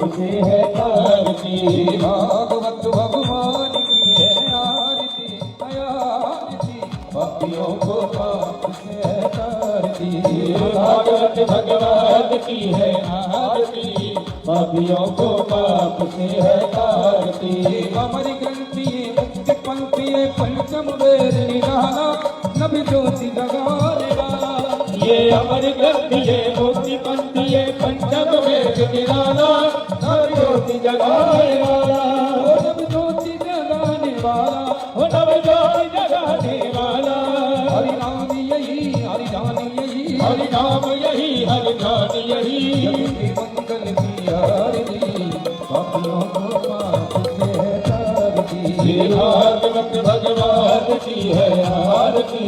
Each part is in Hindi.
से है आरती। भागवत भगवान की है आरती, आरती पापियों को पाप से है तारती। भागवत भगवान की है आरती, पापियों को पाप से है तारती। अमर ग्रंथि मुक्ति पंक्ति पंचम वेद निराला, नभ ज्योति जगाने वाला। ये अमर ग्रंथि मुक्ति पंक्ति पंचम वेद निराला, नभ ज्योति जगाने वाला। नभ ज्योति जगाने वाला, नभ ज्योति जगाने वाला। हरि नाम यही, हरि नाम यही, हरि नाम यही, हरि नाम यही। मंगल की आरती, पापियों को पाप से है तारती। भागवत भगवान की है आरती,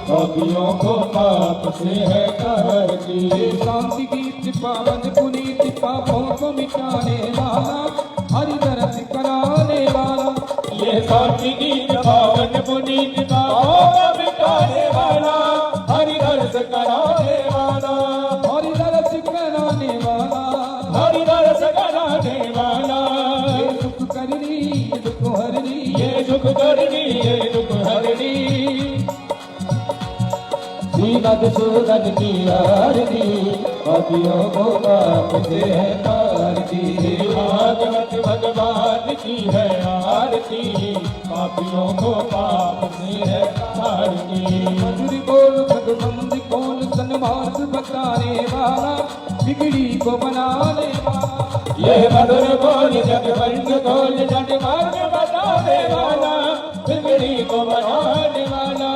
पापियों को पाप से है तारती। शांति गीत पावन पुनीत पापों को मिटाने वाला, हरि दर्श कराने वाला। ये शांति गीत पावन पुनीत पापों को मिटाने वाला, हरि दर्श कराने वाला। हरि दर्श कराने वाला, हरि दर्श कराने वाला। ये दुख करनी, ये दुख हरनी, ये दुख करनी, ये दुख हरनी। मधुसूदन की आरती, पापियों को पाप से है तारती। भागवत भगवान की है आरती, पापियों को पाप से है तारती। मधुर बोल भगवंत बोल सन्मार्ग बताने वाला, बिगड़ी को बनाने वाला। यह मधुर बोल जगवंत बोल सन्मार्ग बताने वाला, बिगड़ी को बनाने वाला।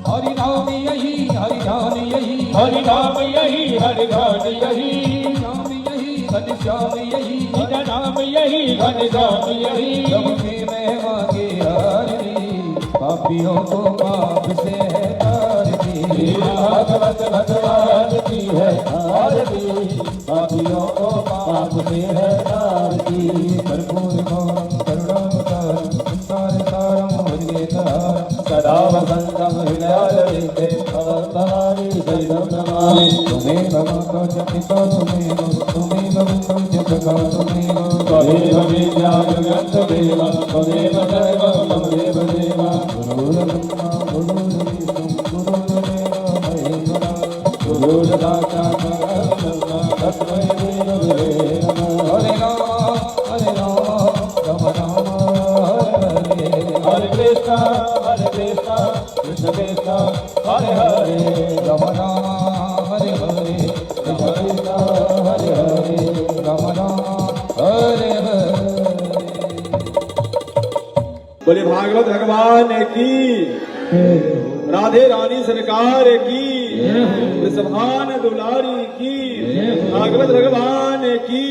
हरि नाम यही, हरि नाम यही, हरि नाम यही, हरि नाम यही। नाम यही, घन श्याम यही, घन नाम यही, घन श्याम यही। सबके महिमा की आरती, पापियों को पाप से है तारती। भागवत भगवान की है आरती, पापियों को पाप से है तारती। कर्पूर गौरम करुणावतारम संसार सारम भजनेतरारम, सदा वसंतम हृदयारविंदे भवद्भावे सहितं नमामि। त्वमेव माता च पिता त्वमेव, त्वमेव बन्धुः च सखा त्वमेव। त्वमेव विद्या जगत्तमेव, त्वमेव सर्वं मम देव देव। गुरुर्ब्रह्मा गुरुर्विष्णुः गुरुर्देवो महेश्वरः, गुरुर्साक्षात् परब्रह्म तस्मै गुरवे नमः। हरे राम, हरे राम, राम राम हरे हरे। हरे कृष्ण, हरे कृष्ण, कृष्ण कृष्ण, हरे हरे। राम राम हरे हरे, कृष्ण कृष्ण, हरे हरे। राम राम हरे हरे। बोले भागवत भगवान की, राधे रानी सरकार की, वृषभान दुलारी की, भागवत भगवान की।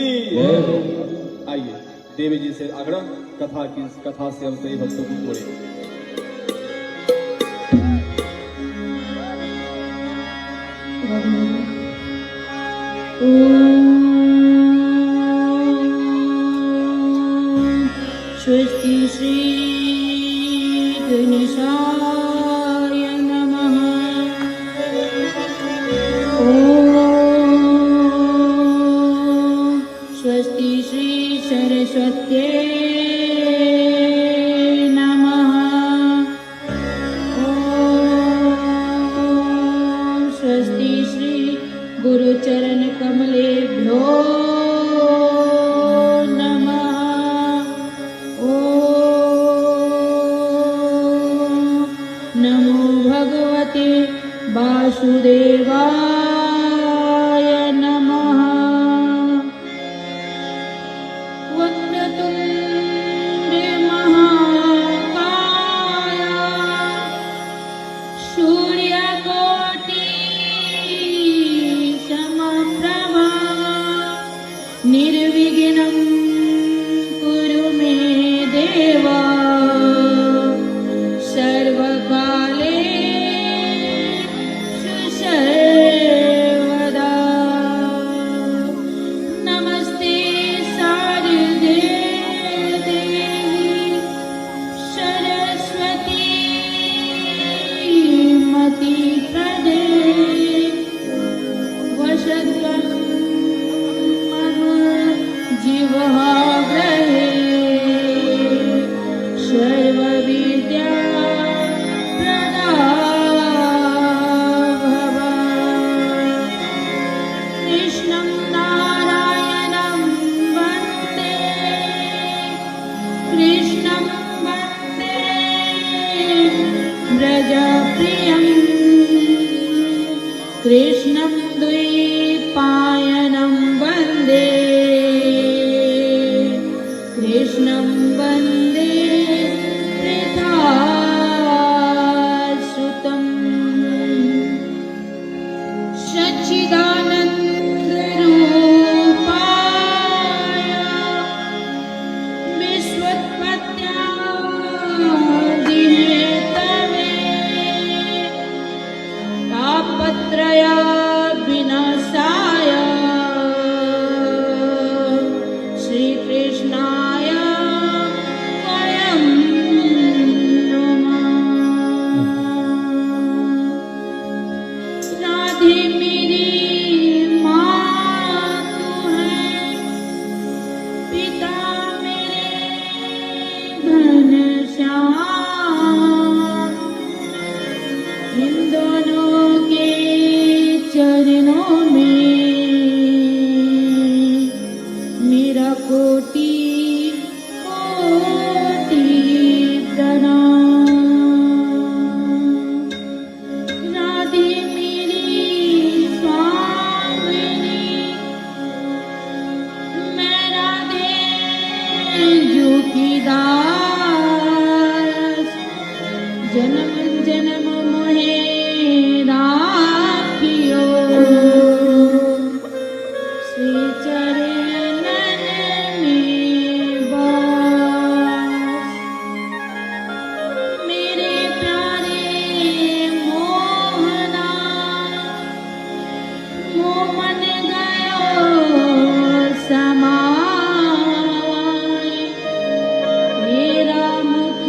आइए देवी जी से आग्रह, कथा से हम सही भक्तों को जोड़े। स्वस्ति श्री गणेशाय नमः। स्वस्ति श्री सरस्वत्यै नमः। स्वस्ति श्री गुरुचरण कमलेभ्यो वासुदेवाय नमः। वक्रतुण्ड महाकाय, सूर्यकोटि समप्रभा, निर्विघ्नं कुरु मे देव। सर्वकाले सुसर्वदा कृष्णं द्वैपायनं वन्दे कृष्णं वन्दे वृथासुतं सच्चिदानन्दरूपाय विश्वोत्पत्त्यादिहेतवे तापत्रय विनाशाय श्रीकृष्णाय वयं नमः। राधे मेरी माँ तू है, पिता मेरे घनश्याम, इन दोनों के चरणों में मेरा कोटि कोटि प्रणाम। राधे मेरी स्वामिनी, मैं राधे जो की दास, जन्म जन्म मोहे राखियो श्री चरणन में बस। मेरे प्यारे मोहना, मोह मन गयो समाय, तेरा मुख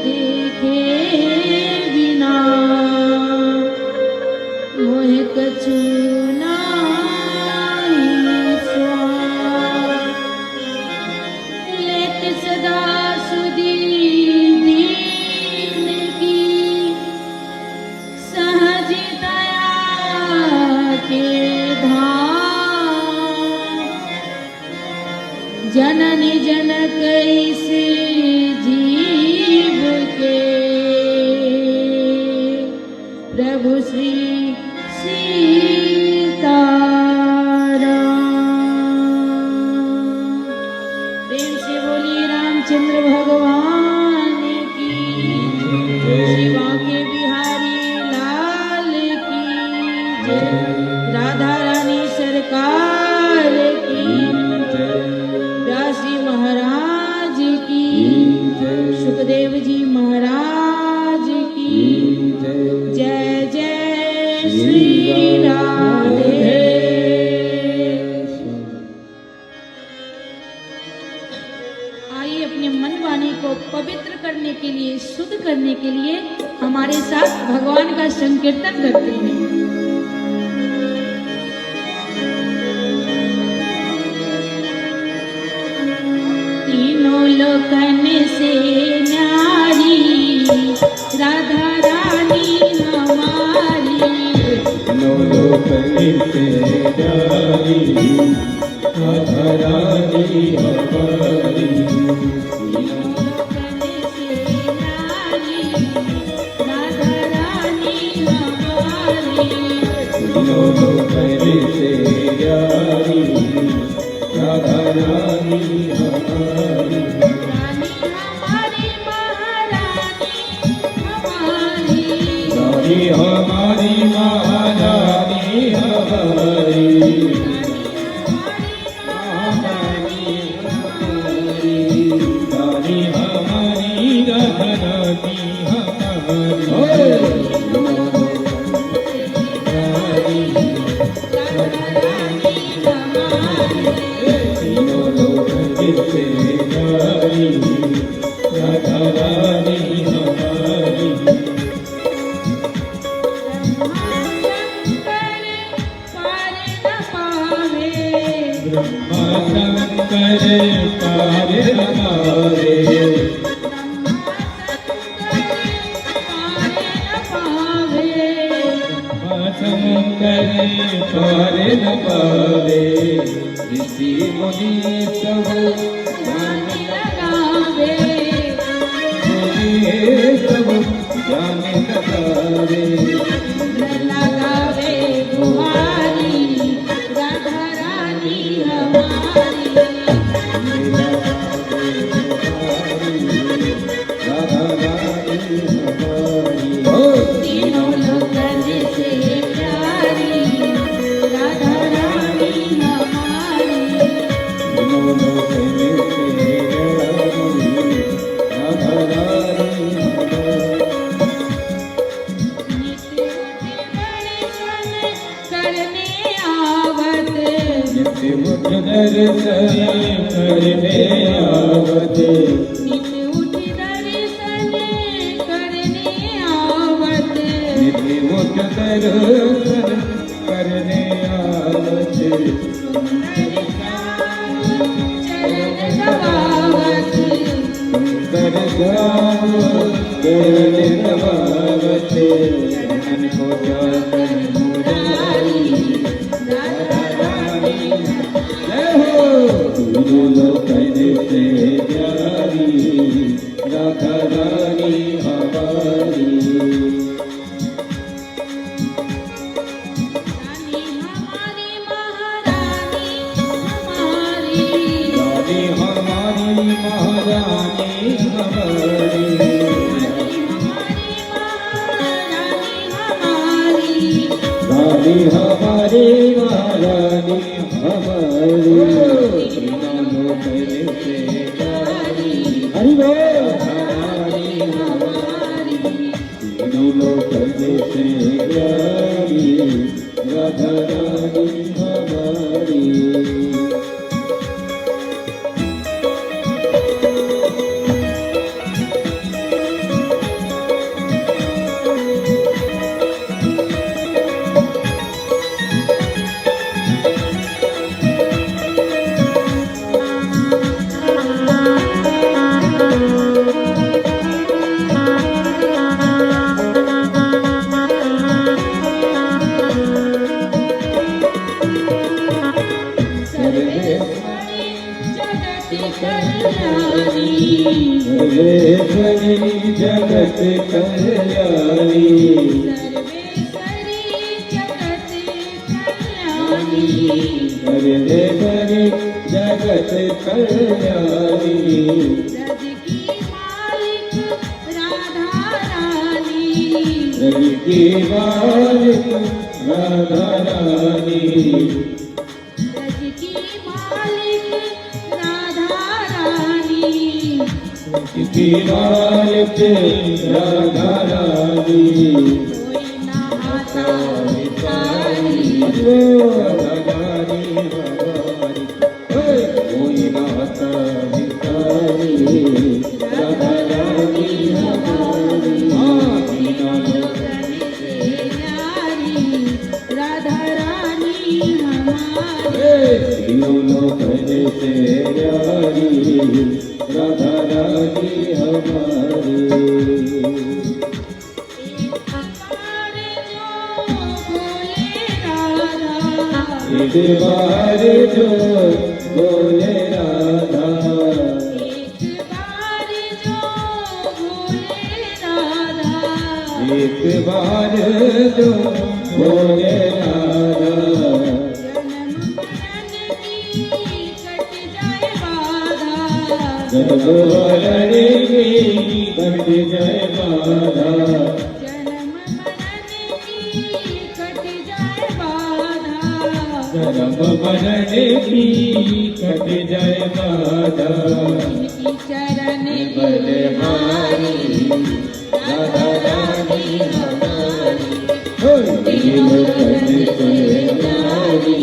देखे बिना मोह कछु नाहि स्वाय। लेत सदा सुधी दीन की, सहज दया के धाम, जननी जनक इस जीव के, प्रभु श्री सीताराम। प्रेम से बोलिए रामचंद्र भगवान की, शिवा के बिहारी लाल की जय, राधा रानी सरकार की, व्यास जी महाराज की, सुखदेव जी महाराज की जय जय श्री राधे। आइए अपने मन वाणी को पवित्र करने के लिए, शुद्ध करने के लिए हमारे साथ भगवान का संकीर्तन करते हैं। तीनों लोकन से न्यारी राधा रानी हमारी, नो लोकनि से न्यारी राधा रानी हमारी। लोकन से न्यारी राधा रानी हमारी, नो लोकनि से न्यारी राधा रानी हमारी। रानी हमारी महारानी हमारी, रानी हमारी महारानी हमारी। रानी हमारी राधारानी हमारी। तीनों लोकनि से न्यारी राधा रानी हमारी। ब्रह्मा शंकर पार न पावे, ब्रह्मा शंकर पार न पावे। ऋषि मुनि सब ध्यान लगावे, मुनि सब ध्यान लगावे। लगावे मुठ दर्शन करने आवत नित उठ दर्शन करने आवत मुठ दर्शन करने आवत सुंदर श्याम चरण दबावत सुंदर श्याम चरण दबावत मन को जाकर मुरारी राधा रानी जय हो तीनों लोकन से प्यारी राधा रानी हमारी रानी हमारी महारानी हमारी रानी हमारी महारानी हमारी रानी हमारी रानी हमारी महारानी हमारी तीनों लोकन से प्यारी हरि बोल रानी हमारी तीनों लोकन से प्यारी राधा रानी हमारी सर्वेश्वरी जगत कल्याणी सर्वेश्वरी जगत कल्याणी सर्वेश्वरी जगत कल्याणी सर्वेश्वरी जगत कल्याणी ब्रज की मालिक राधा रानी रवि की मालिक राधा रानी ब्रज की मालिक राधा रानी की मालिक राधा रानी कोई ना आता भिखारी राधा रानी हमारी कोई नाता भिखारी राधा रानी हमारी तीनों लोकन से न्यारी राधा रानी हमारी तीनों लोकन से प्यारी राधा रानी हमारी एक बार जो बोले राधा एक बार जो बोले राधा एक बार जो बोले राधा जन्म मरण की कट जाए बाधा जन्म मरण की कट जाए बाधा जन्म मरण की कट जाए बाधा इनकी चरण बलहारी राधा रानी हमारी तीनों लोकन से प्यारी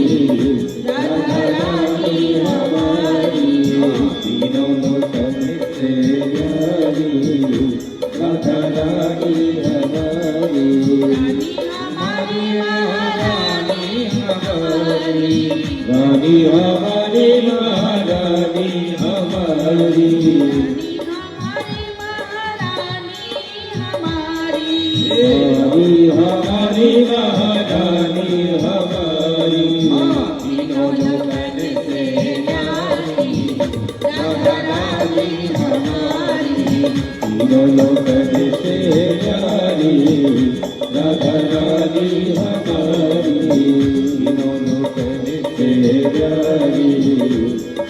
राधा रानी हमारी तीनों लोकन से प्यारी राधा रानी हमारी रानी हमारी महारानी हमारी रानी हमारी महारानी हमारी रानी हमारी महारानी हमारी रानी हमारी महारानी हमारी तीनों लोकन से प्यारी राधा रानी हमारी तीनों लोकन से प्यारी राधा रानी हमारी तीनों लोकन से प्यारी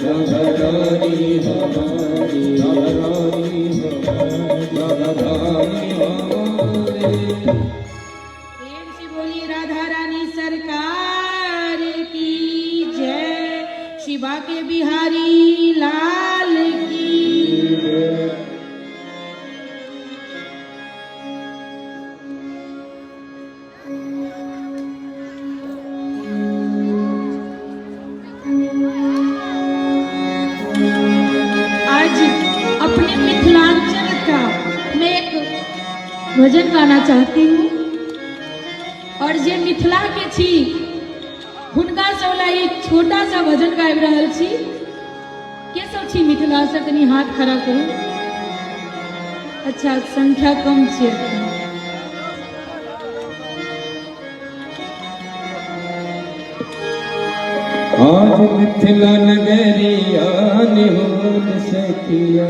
राधा रानी हमारी राधा रानी हमारी राधा रानी हमारी प्रेम से बोलिए राधा रानी सरकार की जय। शिवा के बिहारी लाल की भजन गाना चाहती हूँ और जे मिथिला के छी हुनका सब ला एक छोटा सा भजन गाबि रहल छी। के सब छी मिथिला से कनी हाथ खड़ा करू। अच्छा संख्या कम छै। आज मिथिला नगरिया निहोल सखिया,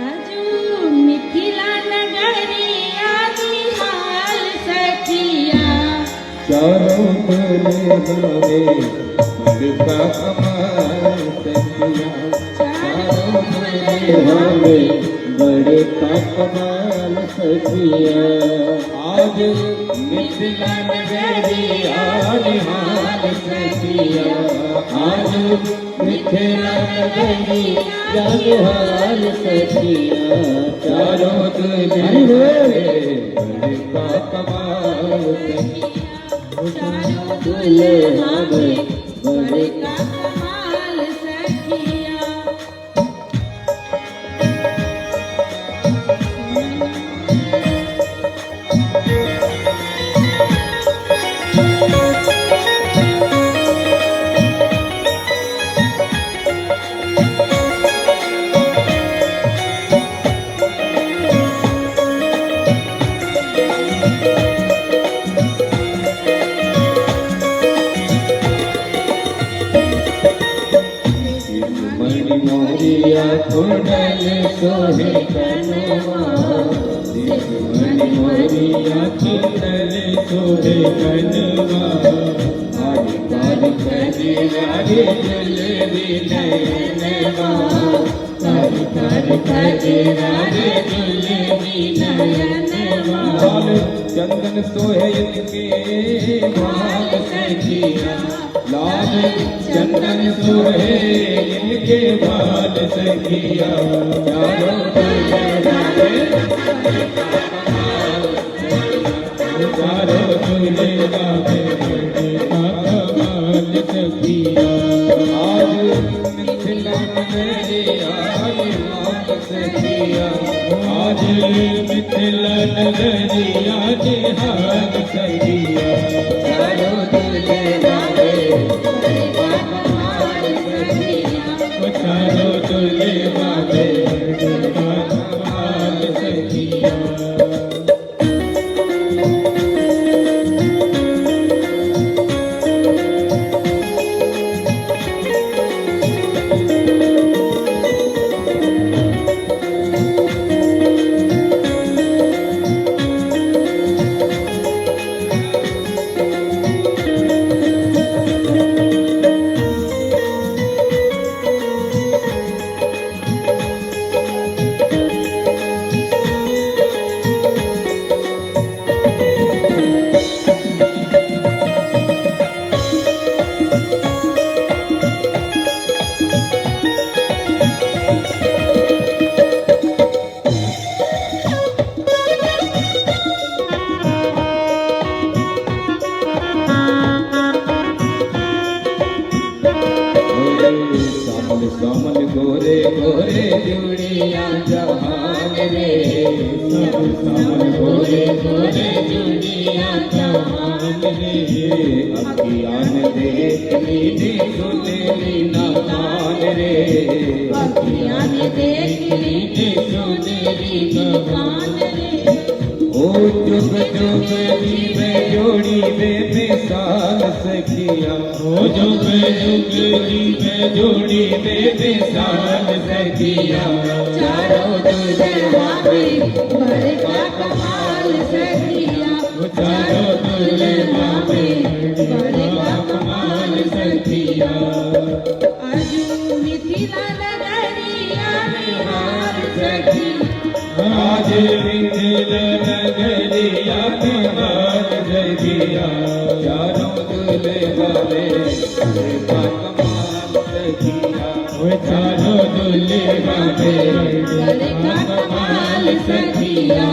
आजू मिथिला नगरिया निहाल सखिया, चारों दुल्हे बड़का कमाल सखिया, चारों दुल्हे बड़का कमाल सखिया। आज मिथिला नगरिया निहाल सखिया, आज मिथिला नगरिया निहाल सखिया, चारों दुल्हे बड़का कमाल सखिया, चारों दुल्हा बड़का कमाल सखिया। मोरिया कुंडल सोहे कनवा, मणि मोरिया कुंडल सोहे कनवा, आरी बारी कजरारे जलवी नयनवा, आरी बारी कजरारे जलवी नयनवा। लाल चंदन सोहे इनके भाल सखिया, लाल चंदन सोहे इनके भाल सखिया, चारों दुल्हे चारों दुल्हे कमाल सखिया। आज मिथिला नगरिया निहाल सखिया, आज मिथिला नगरिया निहाल सखिया, चारों दुल्हे चारों दुल्हे बड़का कमाल सखिया। कमल गोरे गोरे जुड़िया जहान रे, सब कमल गोरे गोरे जुड़िया जहान रे, अखियान देख लीनी सुन लीना कान रे, अखियान देख लीनी सुन लीना कान रे। ओ जुग जुग जीवे जोड़ी बेमिसाल सखिया, ओ जुग जुग जीवे जोड़ी बेमिसाल सखिया, चारों दुल्हा बड़का कमाल सखिया, चारों दुल्हा बड़का कमाल सखिया। आजू मिथिला नगरिया निहाल सखिया, आज मिथिला नगरिया निहाल सखिया, चारों दुल्हा बड़का कमाल सखिया, चारों दुल्हा बड़का कमाल सखिया।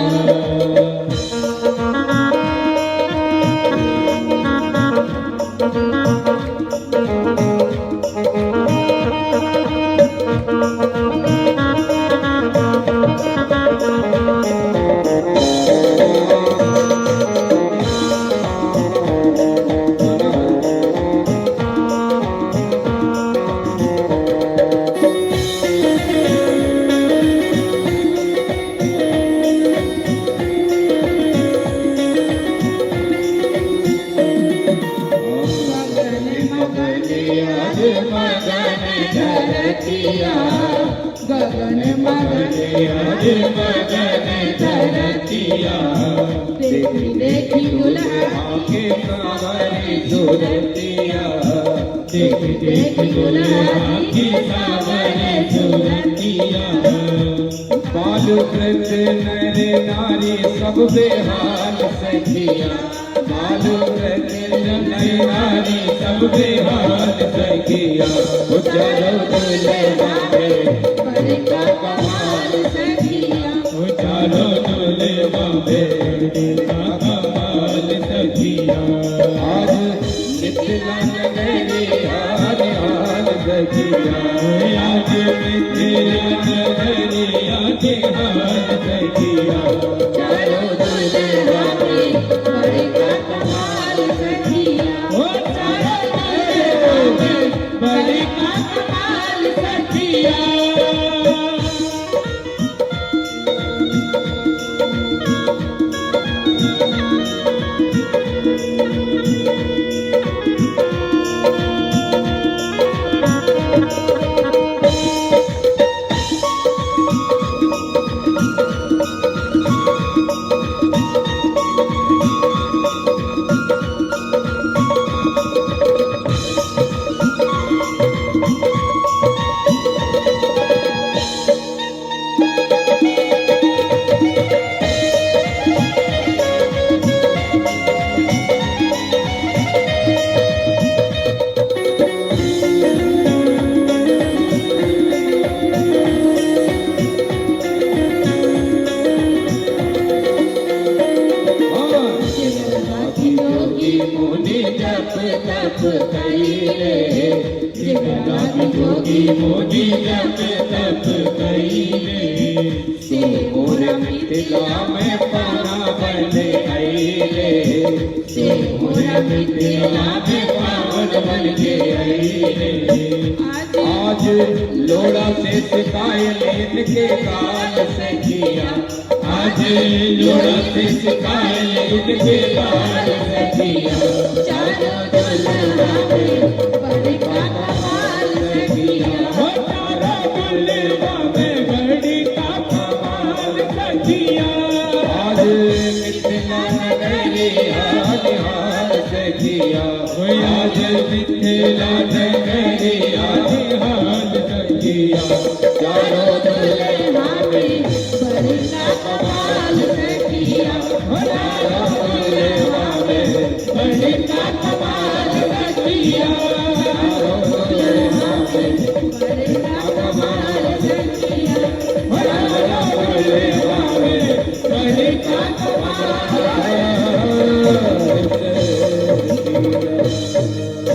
आज मगन धरतिया गगन मगन आज मगन धरतिया देखी देखी दुल्हा के सावरी सूरतिया देख देख दुल्हा की सावरी सूरतिया बालू कृत नर नारी सब बेहाल सखिया बालू कृत नर नारी सब बेहाल सखिया चलो दुल्हा बड़े का कमाल सखिया चलो दुल्हा का कमाल सखिया आज मिथिला नगरी हाल हाल सखिया आज मिथिला नगरी आज हाल सखिया चलो दुल्हा बड़े का कमाल सखिया चलो दुल्हा बड़े का कमाल सखिया मुनि जप तप कईले जगदादि जोगी मुनि जप तप कईले से मोर मिथिला में पाना बन आईले से मोर मिथिला में पावन बन के आईले आज लोड़ा से सिखाए इनके काल सखिया आज लोड़ा से सिखाए इनके काल सखिया चलो दुल्हा बड़े का कमाल सखिया तारा दुल्हा में बड़ी का कमाल सखिया आज मिथिला नगरी हाल हाल सखिया आज मिथिला नगरी आज हाल सखिया चारों दुल्हा में बड़े का कमाल सखिया चारों दुल्हा में बड़ी का कमाल सखिया चारों दुल्हा में बड़े का कमाल सखिया चारों दुल्हा में बड़ी का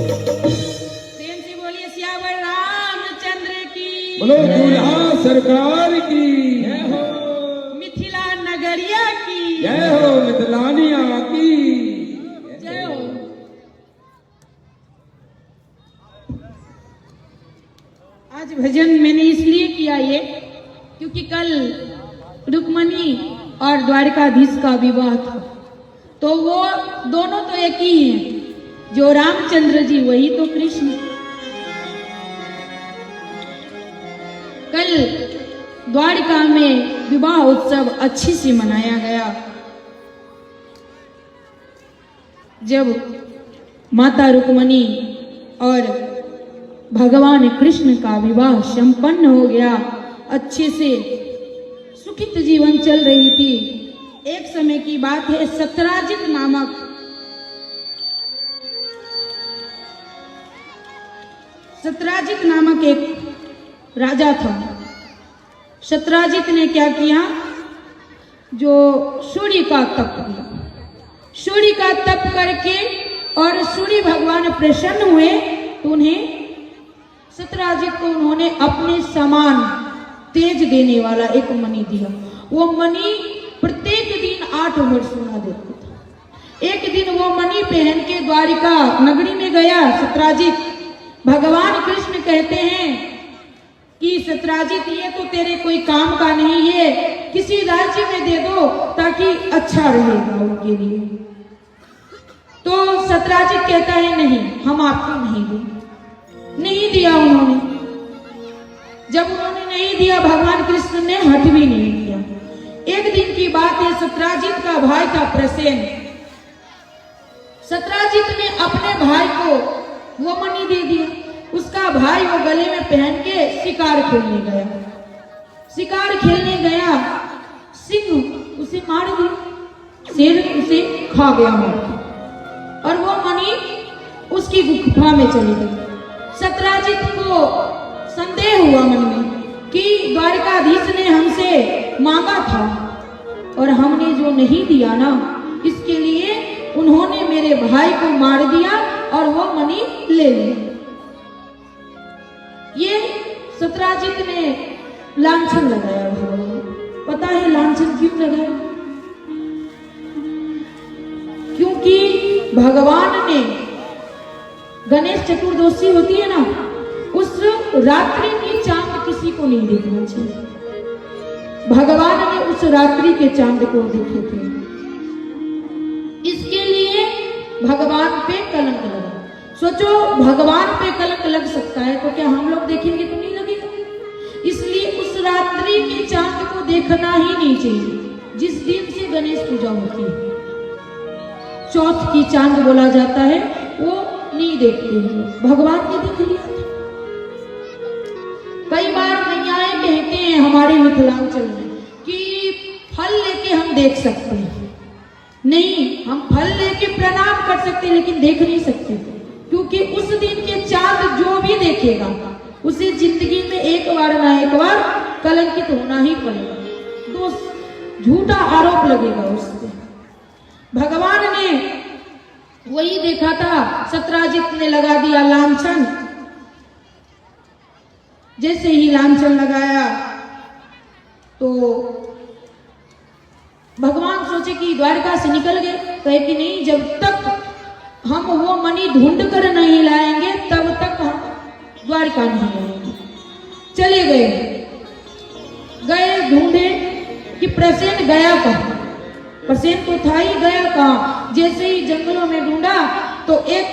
प्रेम से बोलिए सियावर रामचंद्र की बोलो दूल्हा सरकार की मिथिला नगरिया की जय हो मिथिलानिया की जय हो। आज भजन मैंने इसलिए किया ये क्योंकि कल रुक्मणी और द्वारकाधीश का विवाह था, तो वो दोनों तो एक ही हैं, जो रामचंद्र जी वही तो कृष्ण। कल द्वारका में विवाह उत्सव अच्छी से मनाया गया। जब माता रुक्मणी और भगवान कृष्ण का विवाह संपन्न हो गया, अच्छे से सुखित जीवन चल रही थी। एक समय की बात है, सत्राजित नामक एक राजा था। सत्राजित ने क्या किया, जो सूर्य का तप किया, सूर्य का तप करके और सूर्य भगवान प्रसन्न हुए तो उन्हें सत्राजित को उन्होंने अपने समान तेज देने वाला एक मणि दिया। वो मणि प्रत्येक दिन 8 वर्ष सोना देता था। एक दिन वो मणि पहन के द्वारिका नगरी में गया सत्राजित। भगवान कृष्ण कहते हैं कि सत्राजित ये तो तेरे कोई काम का नहीं है, किसी राज्य में दे दो ताकि अच्छा रहेगा उनके लिए। तो सत्राजित कहता है नहीं, हम आपको नहीं देंगे। नहीं दिया उन्होंने। जब उन्होंने नहीं दिया, भगवान कृष्ण ने हट भी नहीं किया। एक दिन की बात है, सत्राजित का भाई था प्रसेन। सत्राजित ने अपने भाई को वो मणि दे दिया। उसका भाई वो गले में पहन के शिकार खेलने गया। शिकार खेलने गया, सिंह उसे मार दिया, शेर उसे खा गया मार के, और वो मणि उसकी गुफा में चली गई। सत्राजित को संदेह हुआ मन में कि द्वारकाधीश ने हमसे मांगा था और हमने जो नहीं दिया ना, इसके लिए उन्होंने मेरे भाई को मार दिया और वो मणि ले लिया। ये सत्राजित ने लांछन लगाया भगवान। पता है लांछन क्यों लगाया? क्योंकि भगवान ने, गणेश चतुर्दशी होती है ना, उस रात्रि की चांद किसी को नहीं देखना चाहिए। भगवान ने उस रात्रि के चांद को देखे थे, इसके लिए भगवान पे कलंक लगा। सोचो, भगवान पे कलंक लग सकता है तो क्या हम लोग देखेंगे तो नहीं लगेगा? इसलिए उस रात्रि के चांद को देखना ही नहीं चाहिए जिस दिन से गणेश पूजा होती है। चौथ की चांद बोला जाता है, वो नहीं देखते हैं। भगवान ने देख लिया था। कई बार मैयाएं कहते हैं हमारे मिथिलांचल में कि फल लेके हम देख सकते हैं। नहीं, हम फल लेके प्रणाम कर सकते हैं लेकिन देख नहीं सकते, क्योंकि उस दिन के चांद जो भी देखेगा उसे जिंदगी में एक बार ना एक बार कलंकित होना ही पड़ेगा। दोस्त, झूठा आरोप लगेगा उस पर। भगवान ने वही देखा था, सत्राजित ने लगा दिया लांछन। जैसे ही लांछन लगाया तो भगवान सोचे कि द्वारका से निकल गए, कहे कि नहीं, जब तक हम वो मणि ढूंढ कर नहीं लाएंगे तब तक हम द्वारका नहीं आएंगे। चले गए ढूंढे कि प्रसेन गया कहाँ। प्रसेन तो था ही, गया कहाँ? जैसे ही जंगलों में ढूंढा तो एक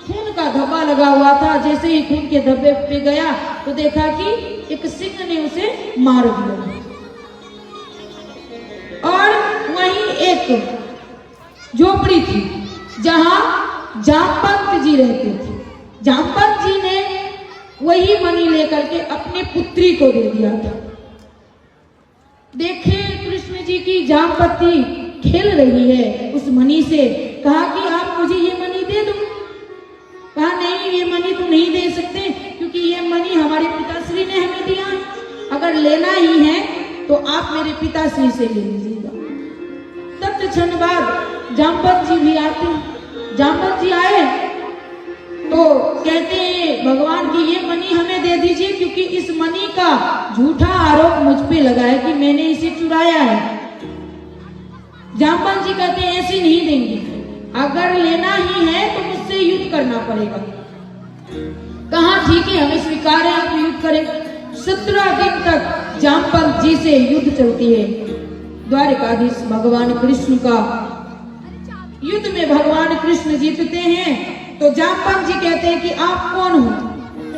खून का धब्बा लगा हुआ था। जैसे ही खून के धब्बे पे गया तो देखा कि एक सिंह ने उसे मार दिया, और वहीं एक झोपड़ी थी जहां जामवंत जी रहते थे। जामवंत जी ने वही मणि लेकर के अपने पुत्री को दे दिया था। देखे कृष्ण जी की जामवती खेल रही है उस मणि से। कहा कि आप मुझे ये मणि दे दो। कहा नहीं, ये मणि तो नहीं दे सकते, क्योंकि ये मणि हमारे पिताश्री ने हमें दिया। अगर लेना ही है तो आप मेरे पिताश्री से ले लीजिएगा। तत्क्षण बाद जामवंत जी भी आते हैं। जामवंत जी आए तो कहते हैं भगवान की ये मणि हमें दे दीजिए, क्योंकि इस मणि का झूठा आरोप मुझ पे लगा है कि मैंने इसे चुराया है। जामवंत जी कहते हैं ऐसे नहीं देंगे, अगर लेना ही है तो मुझसे युद्ध करना पड़ेगा। कहा ठीक है, हमें स्वीकार है, आप युद्ध करें। 17 दिन तक जामवंत जी से युद्ध चलती है। द्वारकाधीश भगवान कृष्ण का युद्ध में भगवान कृष्ण जीतते हैं। तो जामवंत जी कहते हैं कि आप कौन हो?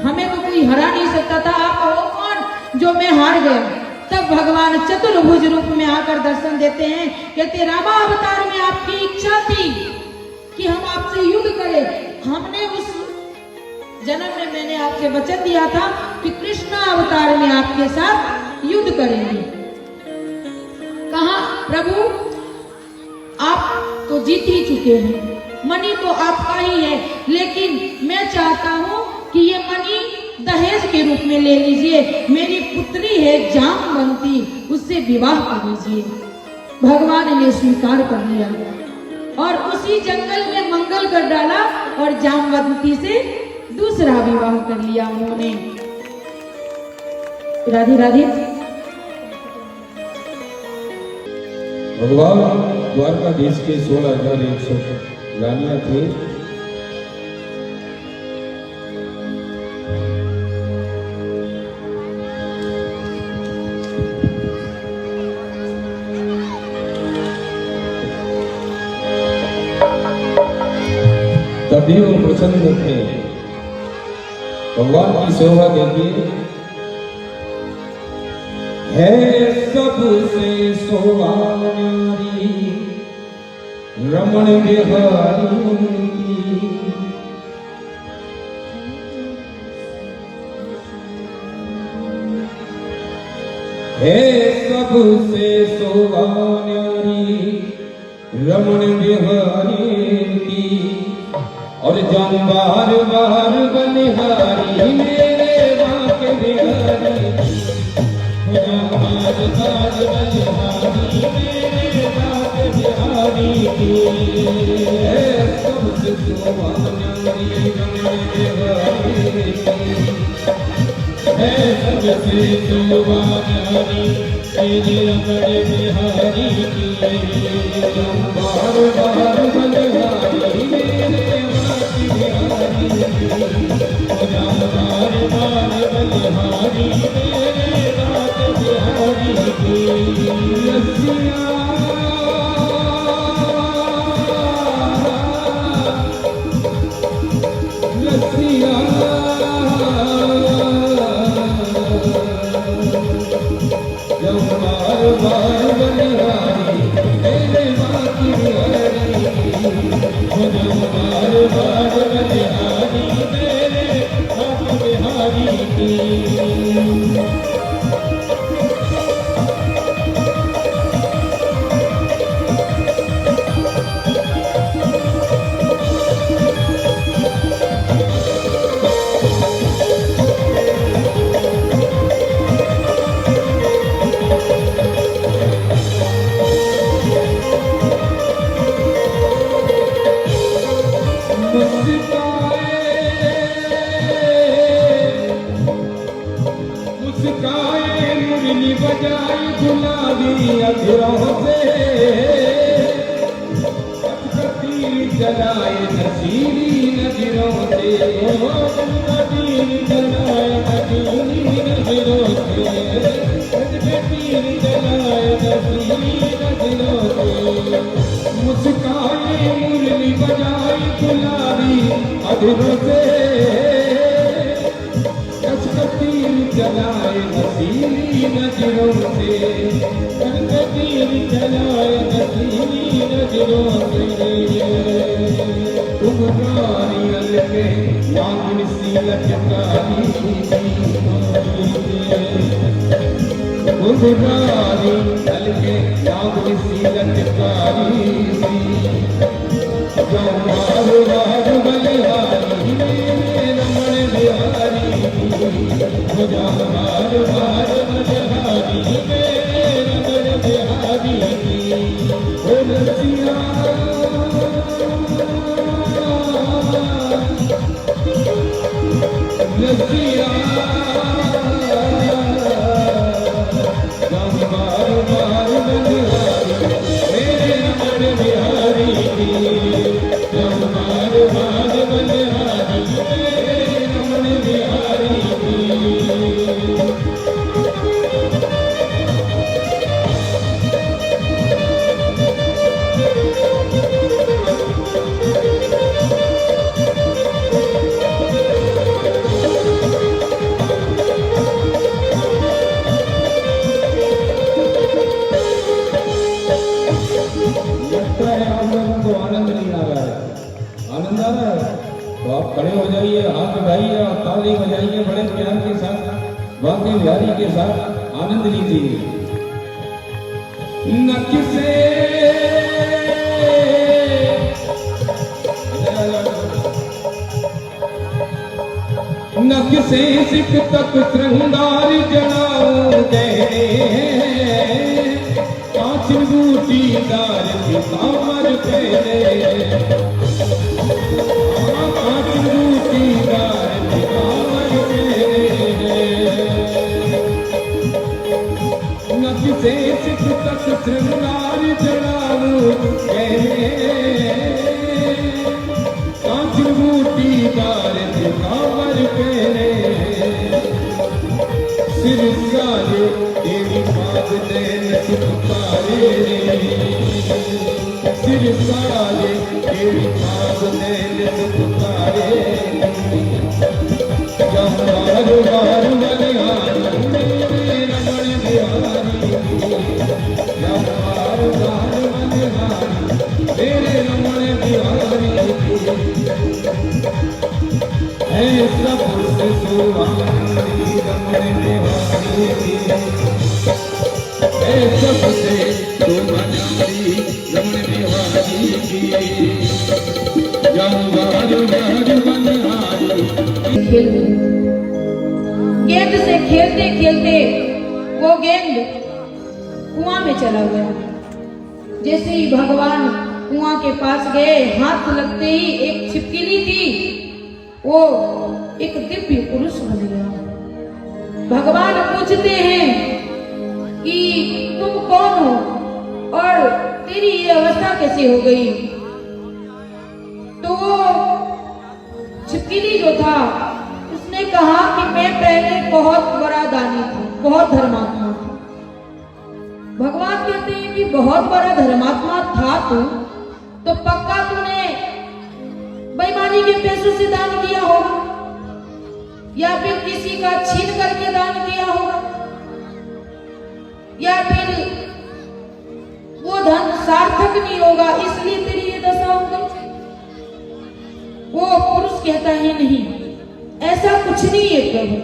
हमें तो कोई हरा नहीं सकता था, आप हो कौन जो मैं हार गया? तब भगवान चतुर्भुज रूप में आकर दर्शन देते हैं। कहते रामावतार में आपकी इच्छा थी कि हम आपसे युद्ध करें। हमने उस जन्म में मैंने आपसे वचन दिया था कि कृष्ण अवतार में आपके साथ युद्ध करेंगे। कहा प्रभु आप तो जीत ही चुके हैं, मणि तो आपका ही है, लेकिन मैं चाहता हूं कि ये मणि दहेज के रूप में ले लीजिए। मेरी पुत्री है जामवंती, उससे विवाह कर लीजिए। भगवान ने स्वीकार कर लिया और उसी जंगल में मंगल कर डाला और जामवंती से दूसरा विवाह कर लिया उन्होंने। राधे राधे। भगवान द्वारकाधीश के 16,100 रानियां थे। तभी वो प्रसन्न थे भगवान की शोभा देखिए। है सबसे सोहानी रमण बिहारी है सबसे सोहानी रमण बिहारी की और जम बार बार बनिहारी मेरे बाके बिहारी जम बार बार बनिहारी मेरे बाके बिहारी की है सबसे सोहानी रमण बिहारी है सबसे सोहानी तेरे रमण बिहारी की जम बार बार बनिहारी मेरे बाके बिहारी की जम बार बार बनिहारी मेरे बाके बिहारी की रसिया रसिया जब बार बार बनिहारी मेरे बाकी बिहारी जब बार बार बनिहारी मेरे बाकी बिहारी की मुस्काए मुरली बजाई गुलाबी अधरों से तीर जलाए नसीरी नजरों से तीर जलाए नसीरी नजरों से तीर जलाए नसीरी नजरों से मुस्काए मुरली बजाई गुलाबी अधरों से तीर जलाए नसीरी नजरों से तीर जलाए नसीरी नजरों से तुम नारियल के नागिन सी लचकारी तुम नारियल के नागिन सी लचकारी जो मार मार बलिहारी मेरे रमण बिहारी जब बार बार बनिहारी मेरे रमण बिहारी की ओ रसिया रसिया जब बार बार बनिहारी मेरे रमण बिहारी की जब बार बार बनिहारी मेरे रमण बिहारी की आनंद नहीं आ रहा है, आनंद आ रहा है तो आप खड़े हो जाइए, हाथ उठाइए और ताली बजाइए बड़े प्यार के साथ, बाकी बिहारी के साथ आनंद लीजिए। न किसे न किसे सिख तक श्रृंगार जलाऊं दे कांच बूटी दार कांवर पेरे कांच बूटी दार कांवर पेरे न किसे सिख तक श्रृंगार जलाऊं दे कांच बूटी दार कांवर पेरे सिर सारे तेरी बात नैन सुखारे सिर सारे तेरी बात नैन सुखारे गेंद से खेलते खेलते वो गेंद कुआं में चला गया। जैसे ही भगवान कुआं के पास गए, हाथ लगते ही एक छिपकली थी, वो एक दिव्य पुरुष बन गया। भगवान पूछते हैं कि तुम कौन हो और तेरी ये अवस्था कैसे हो गई? तो वो छिपकली जो था उसने कहा कि मैं पहले बहुत बड़ा दानी था, बहुत धर्मात्मा था। भगवान कहते हैं कि बहुत बड़ा धर्मात्मा था तू, तो पक्का तूने बेईमानी के पैसों से दान किया होगा या फिर किसी का छीन करके दान किया होगा या फिर वो धन सार्थक नहीं होगा, इसलिए तेरी ये दशा हो गई। वो पुरुष कहता है नहीं, ऐसा कुछ नहीं है प्रभु,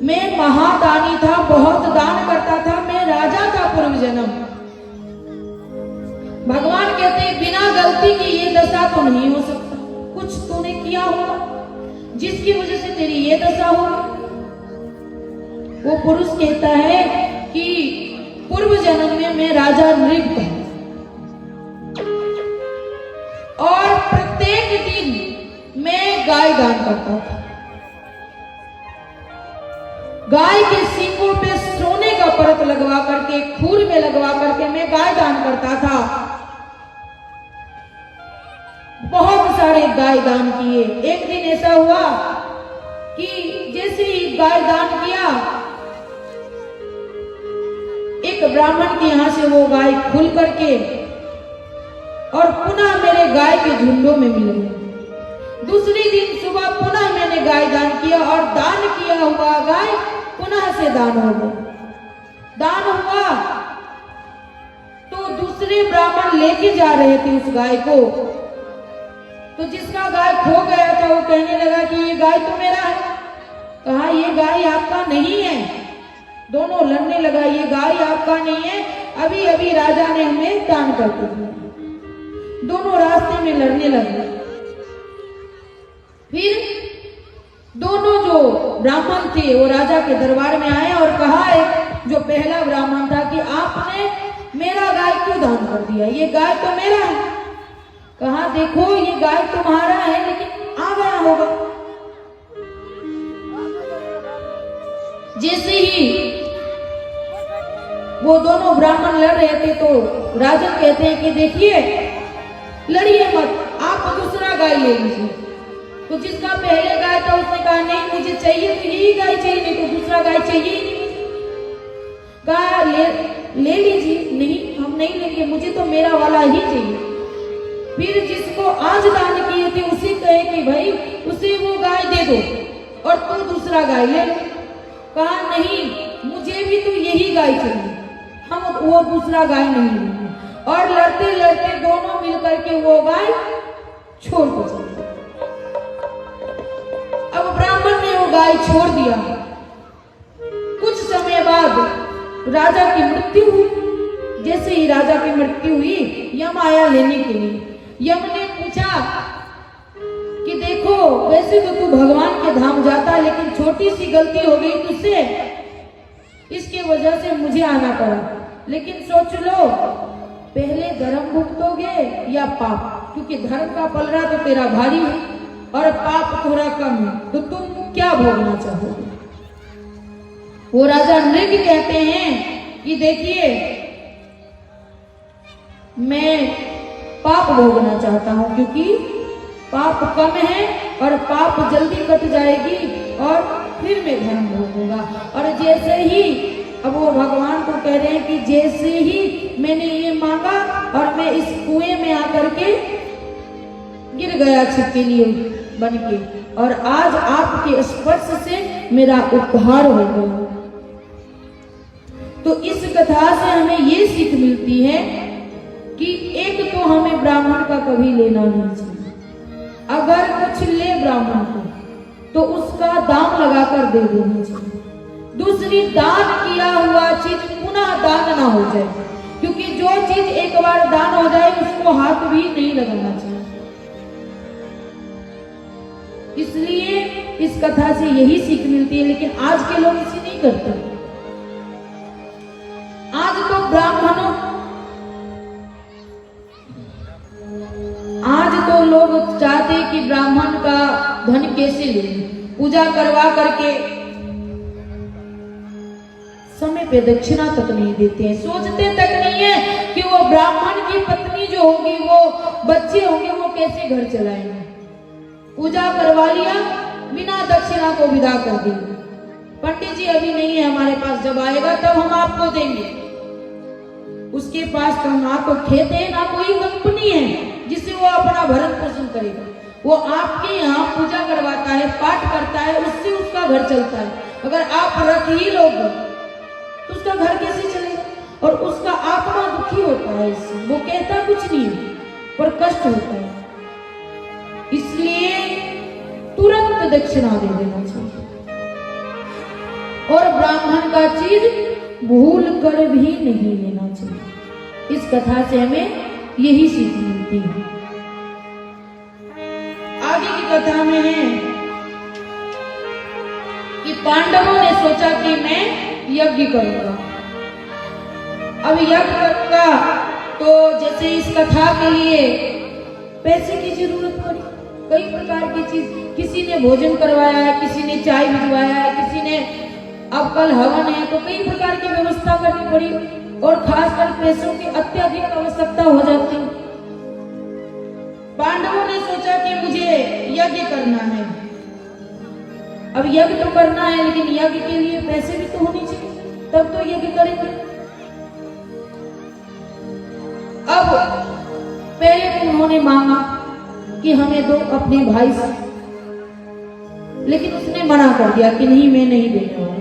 मैं महादानी था, बहुत दान करता था, मैं राजा का पूर्व जन्म। भगवान कहते हैं बिना गलती की ये दशा तो नहीं हो सकता, कुछ तूने किया होगा जिसकी वजह से तेरी ये दशा होगी। वो पुरुष कहता है कि पूर्व जन्म में मैं राजा नृप था और प्रत्येक दिन मैं गाय दान करता था। गाय के सींगों पे सोने का परत लगवा करके, खूर में लगवा करके मैं गाय दान करता था। बहुत सारे गाय दान किए। एक दिन ऐसा हुआ कि जैसे ही गाय दान किया, एक ब्राह्मण के यहां से वो गाय खुल करके और पुनः मेरे गाय के झुंडों में मिल गई। दूसरी दिन सुबह पुनः मैंने गाय दान किया और दान किया हुआ गाय पुनः से दान हो गया। दान हुआ तो दूसरे ब्राह्मण लेके जा रहे थे उस गाय को, तो जिसका गाय खो गया था वो कहने लगा कि ये गाय तो मेरा है। कहा ये गाय आपका नहीं है। दोनों लड़ने लगा, ये गाय आपका नहीं है, अभी अभी राजा ने हमें दान कर दिया। दोनों रास्ते में लड़ने लगे। फिर दोनों जो ब्राह्मण थे वो राजा के दरबार में आए और कहा, एक जो पहला ब्राह्मण था कि आपने मेरा गाय क्यों दान कर दिया, ये गाय तो मेरा है। कहा देखो ये गाय तुम्हारा है लेकिन आ गया होगा। जैसे ही वो दोनों ब्राह्मण लड़ रहे थे तो राजन कहते हैं कि देखिए लड़िए मत, आप दूसरा गाय ले लीजिए। तो जिसका पहले गाय था उसने कहा नहीं मुझे चाहिए तो यही गाय चाहिए, नहीं तो दूसरा गाय चाहिए ही नहीं। कहा ले लीजिए। नहीं हम नहीं लेंगे, मुझे तो मेरा वाला ही चाहिए। फिर जिसको आज दान किए थे उसे कहे कि भाई उसे वो गाय दे दो और तू दूसरा गाय ले। कहा नहीं मुझे भी तो यही गाय चाहिए, हम वो दूसरा गाय नहीं लेंगे। और लड़ते लड़ते दोनों मिलकर के वो गाय छोड़ को चले। अब ब्राह्मण ने वो गाय छोड़ दिया। कुछ समय बाद राजा की मृत्यु हुई। जैसे ही राजा की मृत्यु हुई, यम आया लेने के लिए। यम ने पूछा कि देखो वैसे तो तू भगवान के धाम जाता, लेकिन छोटी सी गलती हो गई तुझसे, इसके वजह से मुझे आना पड़ा। लेकिन सोच लो पहले धर्म भुगतोगे या पाप, क्योंकि धर्म का पलड़ा तो तेरा भारी है और पाप थोड़ा कम है, तो तुम क्या भोगना चाहोगे? वो राजा नृग कहते हैं कि देखिए मैं पाप भोगना चाहता हूं, क्योंकि पाप कम है और पाप जल्दी कट जाएगी और फिर मैं धर्म भोगूंगा। और जैसे ही अब वो भगवान को कह रहे हैं कि जैसे ही मैंने ये मांगा और मैं इस कुएं में आकर के गिर गया छिपकली बन के, और आज आपके स्पर्श से मेरा उद्धार हो गया। तो इस कथा से हमें ये सीख मिलती है कि एक तो हमें ब्राह्मण का कभी लेना नहीं चाहिए। अगर कुछ ले ब्राह्मण को तो उसका दाम लगाकर दे देना चाहिए। दूसरी, दान किया हुआ चीज पुनः दान ना हो जाए, क्योंकि जो चीज एक बार दान हो जाए उसको हाथ भी नहीं लगाना चाहिए। इसलिए इस कथा से यही सीख मिलती है, लेकिन आज के लोग इसे नहीं करते। आज तो ब्राह्मणों, आज तो लोग चाहते हैं कि ब्राह्मण का धन कैसे ले, पूजा करवा करके समय पे दक्षिणा तक नहीं देते हैं, सोचते तक नहीं है कि वो ब्राह्मण की पत्नी जो होगी, वो बच्चे होंगे, वो कैसे घर चलाएंगे। पूजा करवा लिया, बिना दक्षिणा को विदा कर दी। पंडित जी अभी नहीं है हमारे पास, जब आएगा तब हम आपको देंगे। उसके पास तो ना तो खेत है ना कोई कंपनी है जिससे वो अपना भरण पोषण करेगा। वो आपके यहाँ पूजा करवाता है, पाठ करता है, उससे उसका घर चलता है। अगर आप रख ही लोगे तो उसका घर कैसे चलेगा? और उसका आत्मा दुखी होता है इससे। वो कहता कुछ नहीं है पर कष्ट होता है। इसलिए तुरंत दक्षिणा दे देना चाहिए और ब्राह्मण का चीज भूल कर भी नहीं लेना चाहिए। इस कथा से हमें यही सीख मिलती है। आगे की कथा में है कि पांडवों ने सोचा कि मैं यज्ञ करूंगा। अब यज्ञ करूंगा तो जैसे इस कथा के लिए पैसे की जरूरत पड़ी, कई प्रकार की चीज, किसी ने भोजन करवाया है, किसी ने चाय भिजवाया है, किसी ने अब कल हवन है, तो कई प्रकार की व्यवस्था करनी पड़ी और खासकर पैसों की अत्यधिक आवश्यकता हो जाती है। पांडवों ने सोचा कि मुझे यज्ञ करना है। अब यज्ञ तो करना है, लेकिन यज्ञ के लिए पैसे भी तो होने चाहिए, तब तो यज्ञ करेंगे। अब पहले तो उन्होंने मांगा कि हमें दो अपने भाई से, लेकिन उसने मना कर दिया कि नहीं, मैं नहीं देने वाला।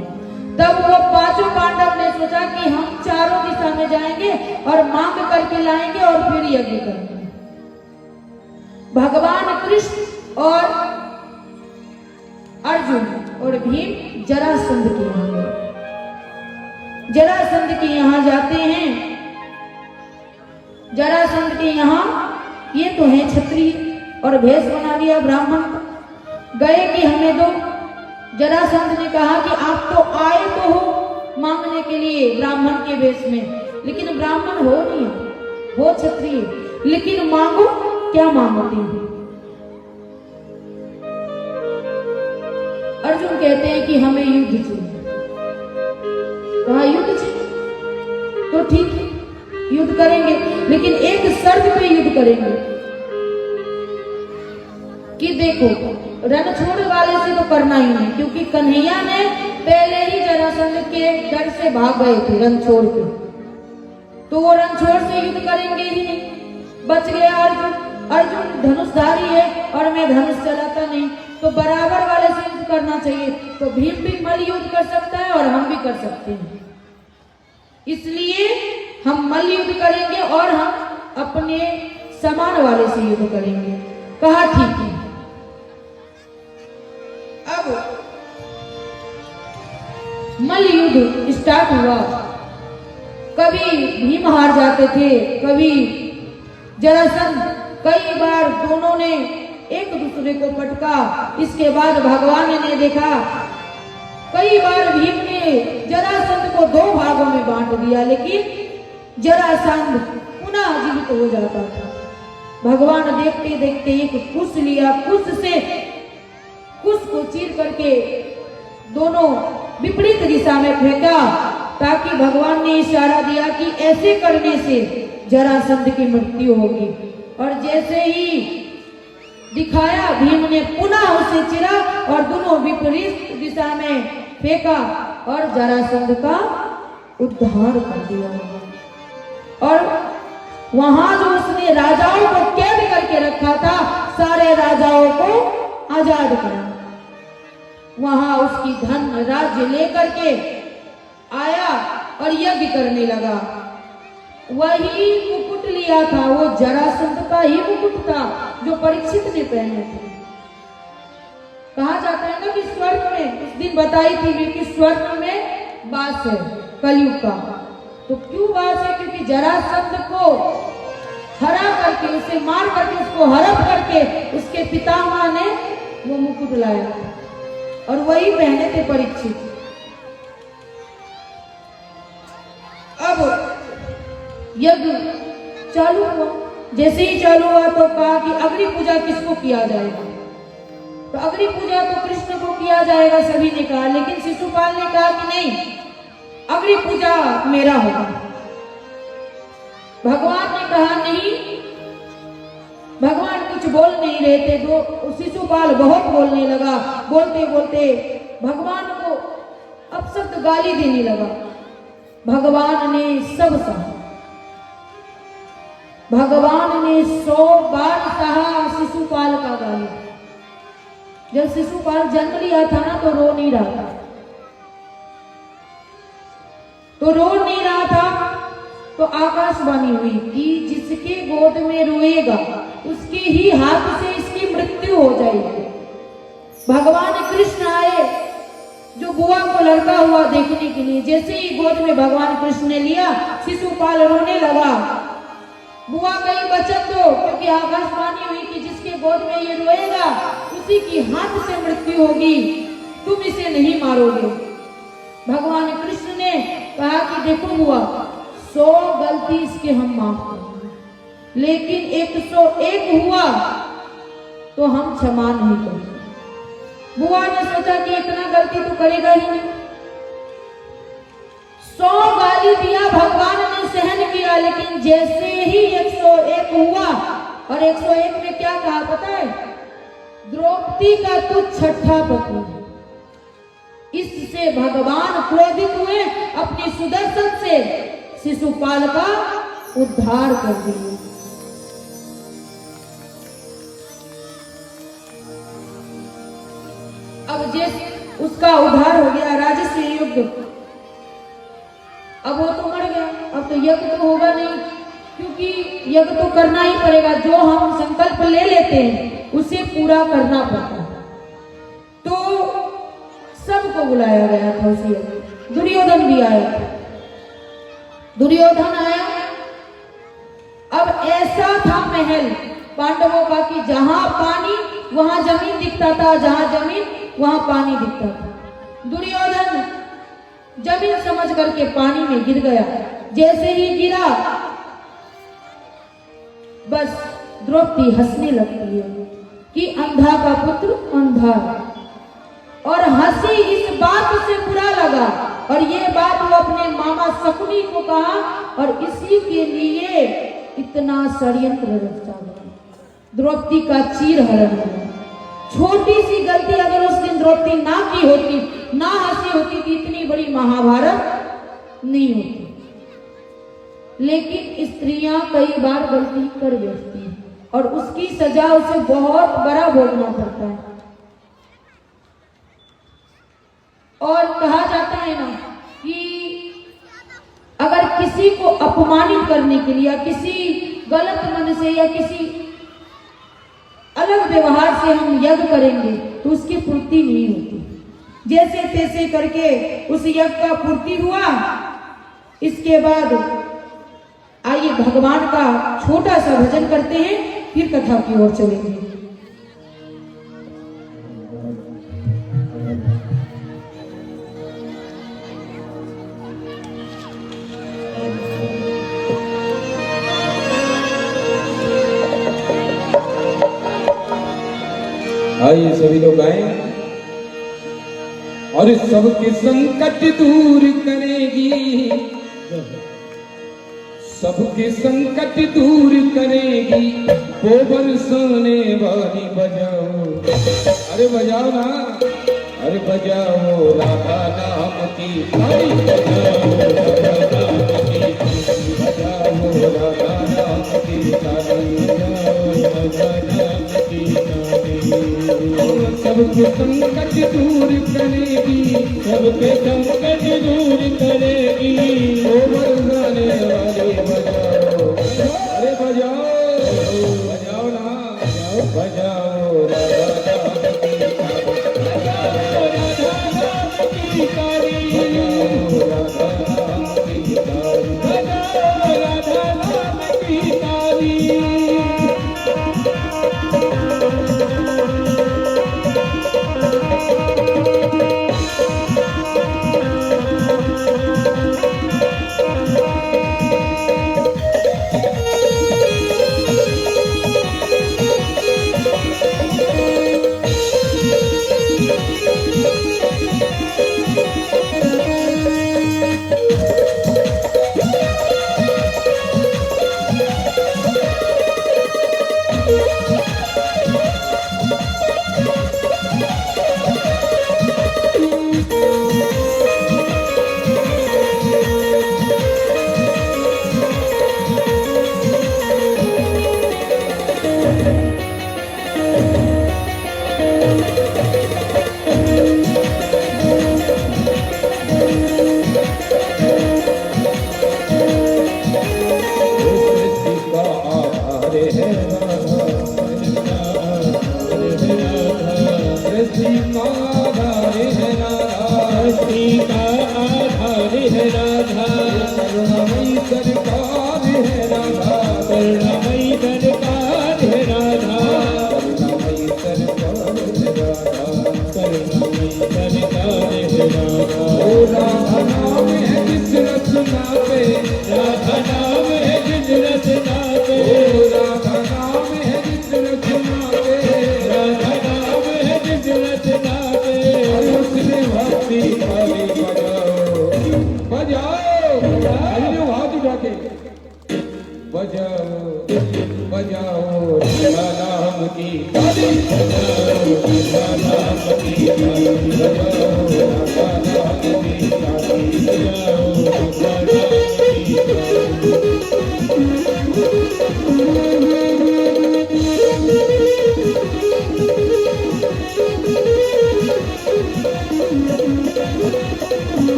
तब वो पांचों पांडव ने सोचा कि हम चारों दिशा में जाएंगे और मांग करके लाएंगे और फिर यज्ञ करेंगे। भगवान कृष्ण और अर्जुन और भीम जरासंध के यहाँ गए। जरासंध के यहाँ जाते हैं। जरासंध के यहाँ ये तो है क्षत्रिय और भेष बना लिया ब्राह्मण को। गए कि हमें दो। जरासंध ने कहा कि आप तो आए तो हो मांगने के लिए ब्राह्मण के वेश में, लेकिन ब्राह्मण हो नहीं, हो क्षत्रिय, लेकिन मांगो क्या मांगते हैं? अर्जुन कहते हैं कि हमें युद्ध चाहिए। कहा युद्ध चाहिए तो ठीक है, युद्ध करेंगे, लेकिन एक शर्त पे युद्ध करेंगे कि देखो, रणछोड़ वाले से तो करना ही नहीं, क्योंकि कन्हैया ने पहले ही जरासंध के डर से भाग गए थे रणछोड़ के, तो वो रणछोड़ से युद्ध करेंगे ही नहीं। बच गया अर्जुन। अर्जुन धनुषधारी है और मैं धनुष चलाता नहीं, तो बराबर वाले से युद्ध करना चाहिए। तो भीम भी मल्ल युद्ध कर सकता है और हम भी कर सकते हैं, इसलिए हम मल्ल युद्ध करेंगे और हम अपने समान वाले से युद्ध करेंगे। कहा ठीक है। अब मल्ल युद्ध स्टार्ट हुआ। कभी भीम हार जाते थे, कभी जरासंध। कई बार दोनों ने एक दूसरे को पटका। इसके बाद भगवान ने देखा, कई बार भीम ने जरासंध को दो भागों में बांट दिया, लेकिन जरासंध पुनः जीवित हो जाता था। भगवान देखते देखते एक कुश लिया, कुश से कुश को चीर करके दोनों विपरीत दिशा में फेंका, ताकि भगवान ने इशारा दिया कि ऐसे करने से जरासंध की मृत्यु होगी। और जैसे ही दिखाया, भीम ने पुनः उसे चिरा और दोनों विपरीत दिशा में फेंका और जरासंध का उद्धार कर दिया। और वहां जो उसने राजाओं को कैद करके रखा था, सारे राजाओं को आजाद करा। वहां उसकी धन राज्य लेकर के आया और यज्ञ करने लगा। वही मुकुट लिया था, वो जरासंध का ही मुकुट था जो परीक्षित ने पहने थे। कहा जाता है ना कि स्वर्ग में, उस दिन बताई थी कि स्वर्ग में वास है कलयुग का। तो क्यों वास है? क्योंकि जरासंध को हरा करके, उसे मार करके, उसको हड़प करके उसके पितामह ने वो मुकुट लाया और वही पहने थे परीक्षित। अब यज्ञ चालू हुआ। जैसे ही चालू हुआ तो कहा कि अग्नि पूजा किसको किया जाएगा? तो अग्नि पूजा तो कृष्ण को किया जाएगा, सभी ने कहा। लेकिन शिशुपाल ने कहा कि नहीं, अग्नि पूजा मेरा होगा। भगवान ने कहा नहीं। भगवान कुछ बोल नहीं रहे थे, तो शिशुपाल बहुत बोलने लगा। बोलते बोलते भगवान को अपशब्द गाली देने लगा। भगवान ने सब सहा। भगवान ने 100 बार सहा शिशुपाल का गाली। जब शिशुपाल जन्म लिया था ना, तो रो नहीं रहा था। तो आकाशवाणी हुई कि जिसके गोद में रोएगा उसके ही हाथ से इसकी मृत्यु हो जाएगी। भगवान कृष्ण आए जो बुआ को लड़का हुआ देखने के लिए। जैसे ही गोद में भगवान कृष्ण ने लिया, शिशुपाल रोने लगा। बुआ कहीं बचत दो, क्योंकि आकाशवाणी हुई कि जिसके गोद में ये रोएगा उसी की हाथ से मृत्यु होगी, तुम इसे नहीं मारोगे। भगवान कृष्ण ने कहा कि देखो बुआ, 100 गलती इसके हम माफ करेंगे, लेकिन 101 हुआ तो हम क्षमा नहीं करेंगे। बुआ ने सोचा कि इतना गलती तो करेगा ही नहीं। 100 गाली दिया, भगवान ने सहन किया, लेकिन जैसे ही 101 हुआ, और 101 में क्या कहा पता है? द्रौपदी का तू छठा पति। इससे भगवान क्रोधित हुए, अपनी सुदर्शन से शिशुपाल का उद्धार कर दिए। अब जैसे उसका उद्धार हो गया, राजस्व युद्ध, अब वो तो मर गया। अब तो यज्ञ तो होगा नहीं, क्योंकि यज्ञ तो करना ही पड़ेगा। जो हम संकल्प ले लेते हैं उसे पूरा करना पड़ता है। तो सबको बुलाया गया था उसी यज्ञ। दुर्योधन भी आया। दुर्योधन आया। अब ऐसा था महल पांडवों का कि जहां पानी वहां जमीन दिखता था, जहां जमीन वहां पानी दिखता था। दुर्योधन जमीन समझ करके पानी में गिर गया। जैसे ही गिरा, बस द्रौपदी हंसने लगती है कि अंधा का पुत्र अंधा, और हंसी इस बात से बुरा लगा, और ये बात वो अपने मामा शकुनी को कहा, और इसी के लिए इतना षड्यंत्र रचा गया। द्रौपदी का चीर हरण हुआ। छोटी सी गलती अगर उस दिन द्रौपदी ना की होती, ना हंसी होती, तो इतनी बड़ी महाभारत नहीं होती। लेकिन स्त्रियां कई बार गलती कर बैठती हैं, और उसकी सजा उसे बहुत बड़ा भोगना पड़ता है। और कहा जाता है ना कि अगर किसी को अपमानित करने के लिए, या किसी गलत मन से, या किसी अलग व्यवहार से हम यज्ञ करेंगे तो उसकी पूर्ति नहीं होती। जैसे तैसे करके उस यज्ञ का पूर्ति हुआ। इसके बाद आइए भगवान का छोटा सा भजन करते हैं, फिर कथा की ओर चलेंगे। आइए सभी लोग आए। और सबके संकट दूर करेगी, सबके संकट दूर करेगी, वो बरसाने वाली बजाओ। अरे बजाओ ना, अरे बजाओ राधा नाम की ताली, बजाओ राधा नाम की, बजाओ राधा नाम की ताली, बजाओ राधा नाम की ताली। सबके संकट दूर करेगी, सबके संकट दूर करेगी। ओ बरसाने वाली बजाओ, अरे बजाओ बजाओ ना, बजाओ राधा नाम की तारी, बजाओ राधा नाम की तारी, बजाओ राधा नाम की तारी।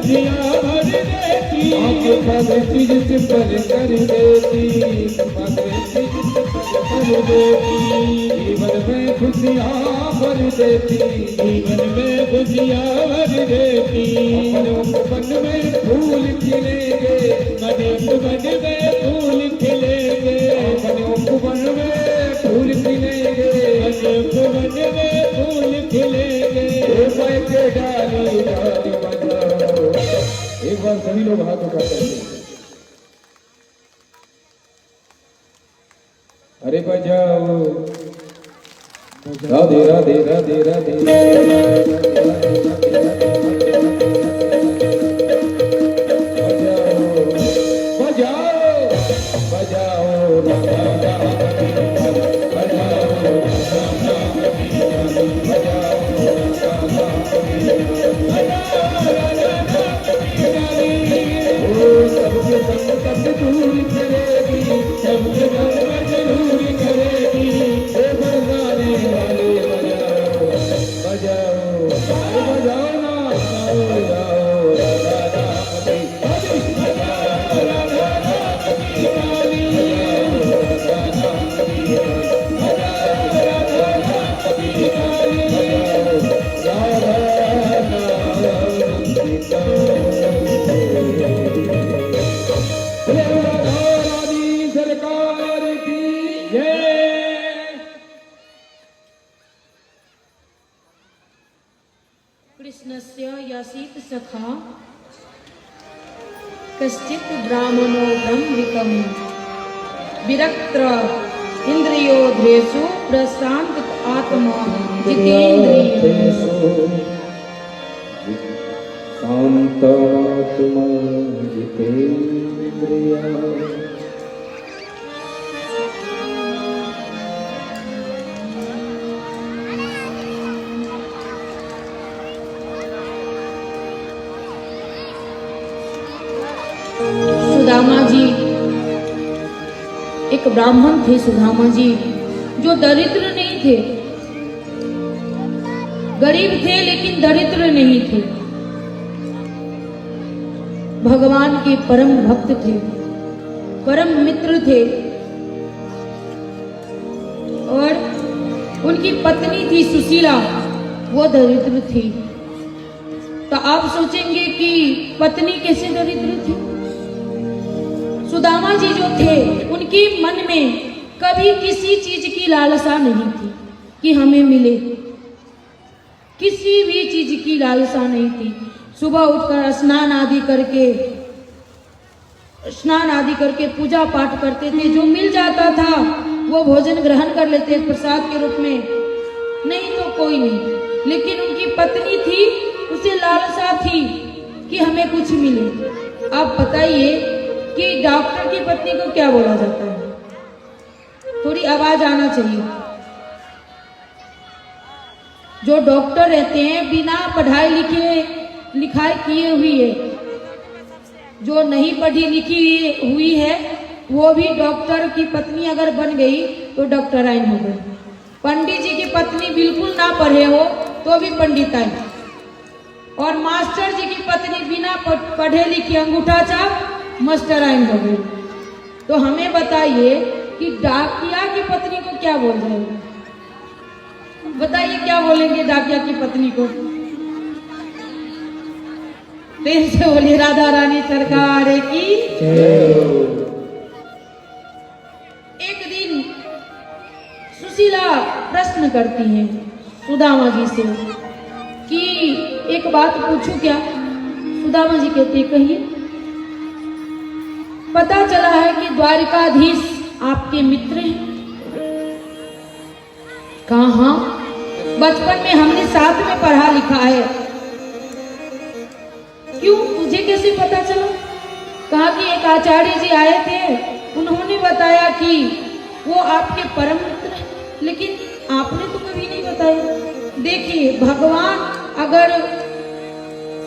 खुशियाँ भर देती, पग चीज सिंपल कर देती, पग चीज सिंपल कर देती, जीवन में खुशियाँ भर देती, जीवन में खुशियाँ भर देती। मन में फूल खिलेंगे, मन में फूल खिलेंगे, मन में फूल खिलेंगे, मन में फूल खिलेंगे। के डाली डाली बजाओ। एक बार सभी लोग हाथ उठा करते अरे बजाओ, राधे राधे राधे राधे बजाओ बजाओ बजाओ दूर करेगी, सबके मन जरूर करेगी। बजाने वाले बजाओ बजाओ बजाओ ना बजाओ राधा सरकार की जय। कृष्णस्य यसीत सखा कश्चित् ब्राह्मणो ब्रह्मविकम् विरक्त्र इंद्रियो द्वेषो प्रशांत आत्मा जितेन्द्रिय शांतात्मा जितेन्द्रिय। सुदामा जी एक ब्राह्मण थे, सुदामा जी जो दरिद्र नहीं थे, गरीब थे लेकिन दरिद्र नहीं थे, भगवान के परम भक्त थे, परम मित्र थे। और उनकी पत्नी थी सुशीला, वो दरिद्र थी। तो आप सोचेंगे कि पत्नी कैसे दरिद्र थी? सुदामा जी जो थे उनके मन में कभी किसी चीज की लालसा नहीं थी कि हमें मिले, किसी भी चीज की लालसा नहीं थी। सुबह उठकर स्नान आदि करके पूजा पाठ करते थे, जो मिल जाता था वो भोजन ग्रहण कर लेते प्रसाद के रूप में, नहीं तो कोई नहीं। लेकिन उनकी पत्नी थी, उसे लालसा थी कि हमें कुछ मिले। आप बताइए कि डॉक्टर की पत्नी को क्या बोला जाता है? थोड़ी आवाज आना चाहिए। जो डॉक्टर रहते हैं बिना पढ़ाई लिखाई किए हुई है, जो नहीं पढ़ी लिखी हुई है, वो भी डॉक्टर की पत्नी अगर बन गई तो डॉक्टराइन हो गई। पंडित जी की पत्नी बिल्कुल ना पढ़े हो तो भी पंडिताइन, और मास्टर जी की पत्नी बिना पढ़े लिखे अंगूठा छाप मास्टराइन हो गई। तो हमें बताइए कि डाकिया की पत्नी को क्या बोल जाएंगे? बताइए क्या बोलेंगे डाकिया की पत्नी को? प्रेम से बोलिए राधा रानी सरकार की। एक दिन सुशीला प्रश्न करती है सुदामा जी से कि एक बात पूछूं क्या? सुदामा जी कहते कहिए। पता चला है कि द्वारिकाधीश आपके मित्र हैं। कहाँ? बचपन में हमने साथ में पढ़ा लिखा है। क्यों, तुझे कैसे पता चला? कहा कि एक आचार्य जी आए थे, उन्होंने बताया कि वो आपके परम मित्र हैं, लेकिन आपने तो कभी नहीं बताया। देखिए, भगवान अगर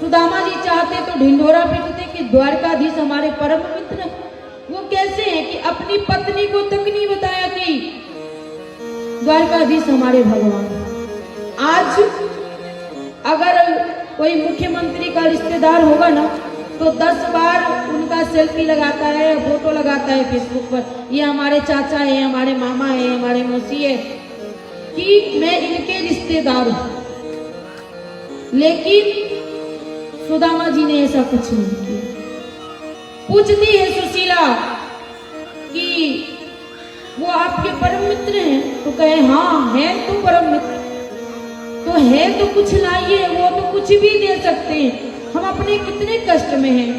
सुदामा जी चाहते तो ढिंढोरा पीटते कि द्वारकाधीश हमारे परम मित्र हैं। वो कैसे हैं कि अपनी पत्नी को तक नहीं बताया कि द्वारकाधीश हमारे भगवान। आज अगर कोई मुख्यमंत्री का रिश्तेदार होगा ना तो 10 बार उनका सेल्फी लगाता है, फोटो लगाता है फेसबुक पर, ये हमारे चाचा है, हमारे मामा है, हमारे मौसी है, कि मैं इनके रिश्तेदार हूं। लेकिन सुदामा जी ने ऐसा कुछ नहीं किया। पूछती है सुशीला कि वो आपके परम मित्र हैं? तो कहे हाँ है तो परम मित्र, तो है तो कुछ लाइए, वो तो कुछ भी दे सकते हैं, हम अपने कितने कष्ट में हैं।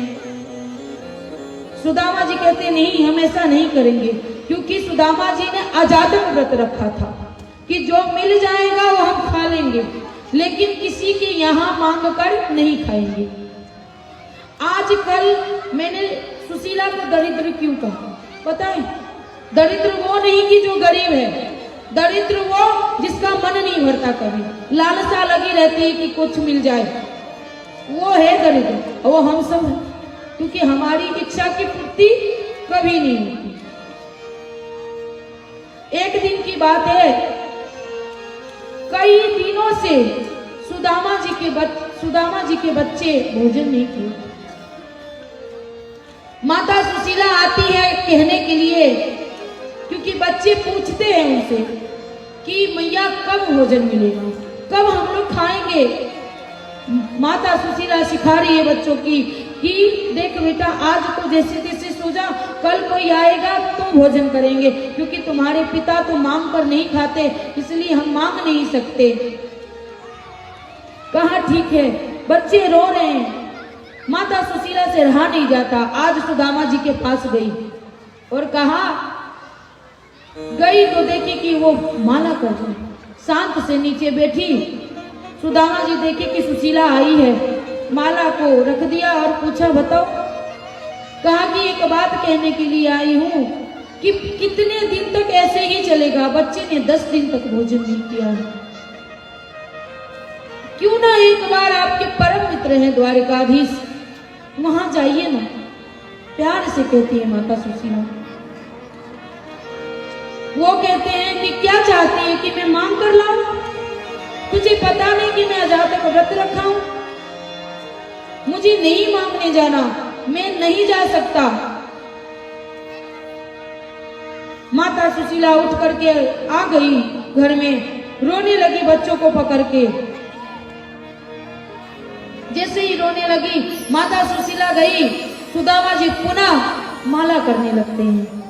सुदामा जी कहते नहीं, हम ऐसा नहीं करेंगे, क्योंकि सुदामा जी ने अजातक व्रत रखा था कि जो मिल जाएगा वो हम खा लेंगे, लेकिन किसी के यहाँ मांग कर नहीं खाएंगे। आजकल मैंने सुशीला को दरिद्र क्यों कहा पता है? दरिद्र वो नहीं कि जो गरीब है, दरिद्र वो जिसका मन नहीं भरता, कभी लालसा लगी रहती है कि कुछ मिल जाए, वो है दरिद्र। वो हम सब हैं, क्योंकि हमारी इच्छा की पूर्ति कभी नहीं होती। एक दिन की बात है, कई दिनों से सुदामा जी के बच्चे भोजन नहीं किए। माता सुशीला आती है कहने के लिए, क्योंकि बच्चे पूछते हैं उनसे कि मैया कब भोजन मिलेगा, कब हम लोग खाएंगे। माता सुशीला सिखा रही है बच्चों की कि देख बेटा, आज तो जैसे तैसे सो जा, कल कोई आएगा तो भोजन करेंगे, क्योंकि तुम्हारे पिता तो मांग कर नहीं खाते, इसलिए हम मांग नहीं सकते। कहा ठीक है, बच्चे रो रहे हैं। माता सुशीला से रहा नहीं जाता, आज सुदामा जी के पास गई और कहा, गई तो देखी कि वो माला कर रही, शांत से नीचे बैठी। सुदामा जी देखे कि सुशीला आई है, माला को रख दिया और पूछा बताओ। कहा कि एक बात कहने के लिए आई हूं कि कितने दिन तक ऐसे ही चलेगा? बच्चे ने 10 दिन तक भोजन नहीं किया, क्यों ना एक बार आपके परम मित्र हैं द्वारिकाधीश, वहां जाइए ना। प्यार से कहती है माता सुशीला। वो कहते हैं कि क्या चाहती है कि मैं मांग कर लाऊं? तुझे पता नहीं कि मैं अजातक व्रत रखा हूं? मुझे नहीं मांगने जाना, मैं नहीं जा सकता। माता सुशीला उठ करके आ गई घर में, रोने लगी बच्चों को पकड़ के। जैसे ही रोने लगी, माता सुशीला गई, सुदामा जी पुनः माला करने लगते हैं।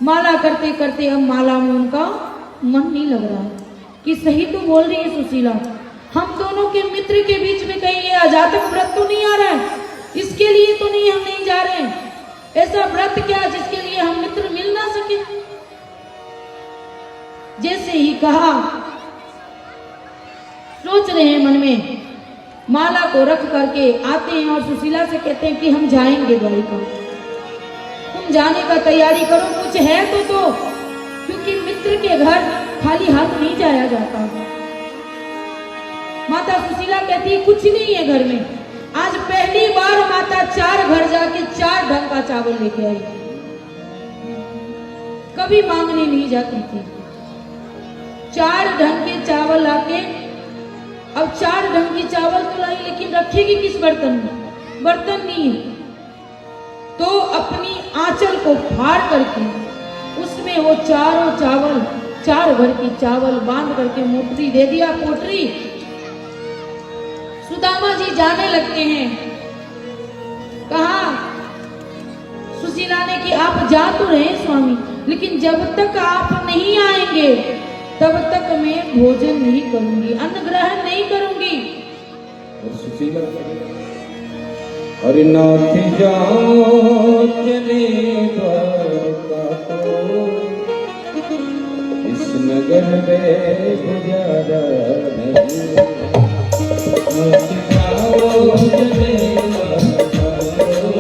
माला करते करते अब माला में उनका मन नहीं लग रहा कि सही तो बोल रही है सुशीला, हम दोनों के मित्र के बीच में कहीं ये अजातक व्रत तो नहीं आ रहा है, इसके लिए तो नहीं हम नहीं जा रहे हैं। ऐसा व्रत क्या जिसके लिए हम मित्र मिल ना सके? जैसे ही कहा, सोच रहे हैं मन में, माला को रख करके आते हैं और सुशीला से कहते हैं कि हम जाएंगे द्वारिका, तुम जाने का तैयारी करो, कुछ है तो क्योंकि मित्र के घर खाली हाथ नहीं जाया जाता। माता सुशीला कहती है कुछ नहीं है घर में। आज पहली बार माता 4 घर जाके 4 ढंग का चावल लेके आई, कभी मांगने नहीं जाती थी। 4 ढंग के चावल लाके, अब 4 ढंग की चावल तो लाई, लेकिन रखेगी किस बर्तन में? बर्तन नहीं है, तो अपनी आंचल को फाड़ करके उसमें वो चारों चावल, 4 भर की चावल बांध करके मोटरी दे दिया, पोटरी। सुदामा जी जाने लगते हैं। कहा सुशीला ने कि आप जा तो रहे स्वामी, लेकिन जब तक आप नहीं आएंगे तब तक मैं भोजन नहीं करूंगी, अन्न ग्रहण नहीं करूंगी। और सुशीला हरिनाथ जाओ चले द्वारका को, इस नगर में गुजारा नहीं। नाथ जाओ चले द्वारका को,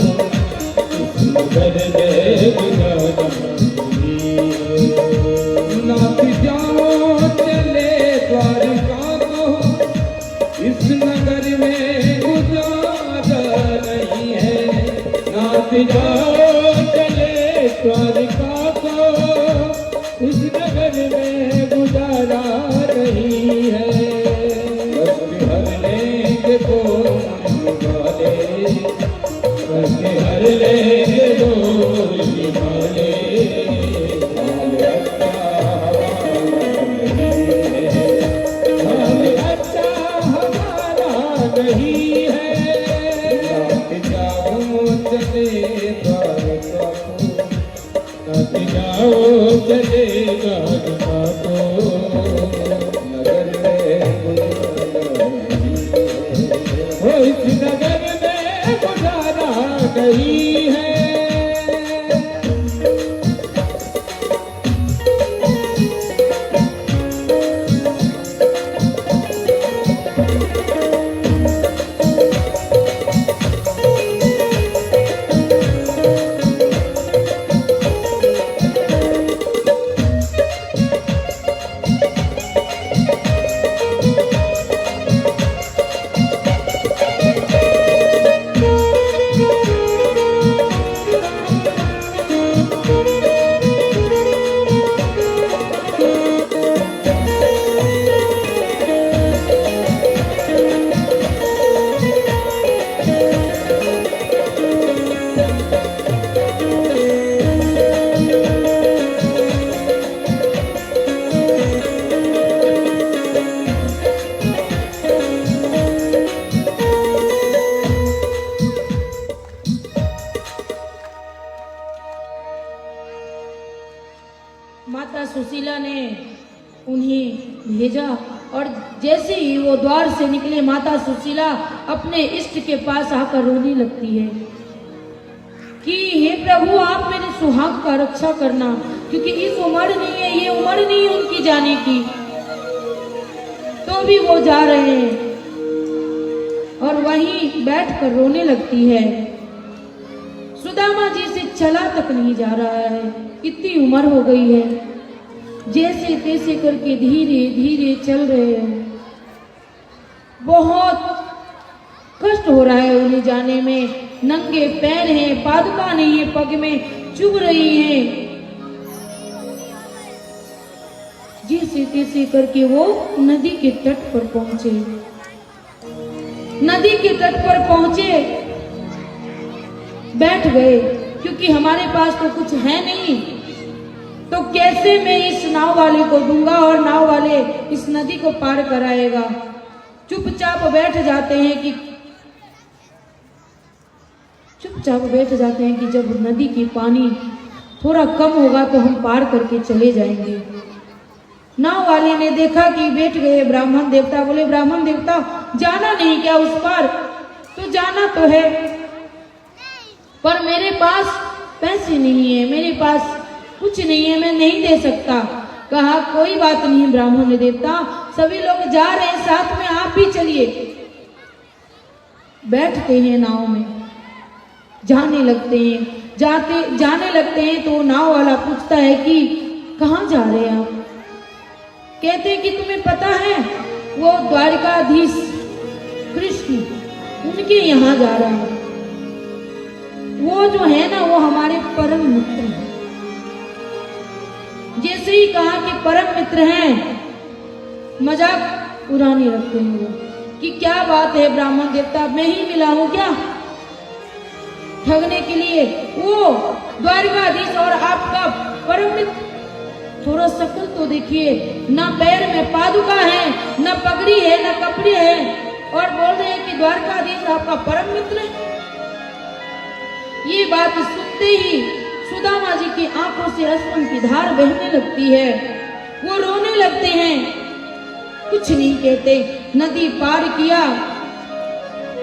इस नगर में गुजारा नहीं। नाथ जाओ चले द्वारका को, इस नगर में गुजारा नहीं है। नाथ जाओ चले द्वारका को, इस नगर में गुजारा नहीं है। बस हर लेंगे को के हर लेंगे दूर की माले हाल अच्छा हमारा नहीं है लौट जाओ चले द्वारका को नगर में हो इस नगर में गुजारा नहीं है। माता सुशीला ने उन्हें भेजा और जैसे ही वो द्वार से निकले माता सुशीला अपने इष्ट के पास आकर रोने लगती है कि हे प्रभु आप मेरे सुहाग का रक्षा करना, क्योंकि इस उम्र नहीं है, ये उम्र नहीं है उनकी जाने की। तो भी वो जा रहे हैं और वहीं बैठकर रोने लगती है। सुदामा जी से चला तक नहीं जा रहा है, इतनी उम्र हो गई है। जैसे तैसे करके धीरे धीरे चल रहे हैं। बहुत कष्ट हो रहा है उन्हें जाने में। नंगे पैर हैं, पादुका नहीं है पग में, चुभ रही हैं। जैसे तैसे करके वो नदी के तट पर पहुंचे। नदी के तट पर पहुंचे, बैठ गए, क्योंकि हमारे पास तो कुछ है नहीं, तो कैसे मैं इस नाव वाले को दूंगा और नाव वाले इस नदी को पार कराएगा। चुपचाप बैठ जाते हैं कि जब नदी की पानी थोड़ा कम होगा तो हम पार करके चले जाएंगे। नाव वाले ने देखा कि बैठ गए ब्राह्मण देवता। बोले ब्राह्मण देवता जाना नहीं क्या उस पार? तो जाना तो है, पर मेरे पास पैसे नहीं है, मेरे पास कुछ नहीं है, मैं नहीं दे सकता। कहा कोई बात नहीं ब्राह्मण देवता, सभी लोग जा रहे हैं, साथ में आप भी चलिए। बैठते हैं नाव में, जाने लगते हैं तो नाव वाला पूछता है कि कहाँ जा रहे हैं आप? कहते हैं कि तुम्हें पता है वो द्वारकाधीश कृष्ण उनके यहाँ जा रहे हैं। वो जो है ना वो हमारे परम मित्र हैं। जैसे ही कहा कि परम मित्र हैं, मजाक उड़ाने लगते हैं वो कि क्या बात है ब्राह्मण देवता, मैं ही मिला हूं क्या ठगने के लिए? वो द्वारकाधीश और आपका परम मित्र, थोड़ा शक्ल तो देखिए, ना पैर में पादुका है, ना पगड़ी है, ना कपड़े है, और बोल रहे हैं कि द्वारकाधीश आपका परम मित्र है। ये बात सुनते ही सुदामा जी की आंखों से अश्रु की धार बहने लगती है। वो रोने लगते हैं, कुछ नहीं कहते। नदी पार किया,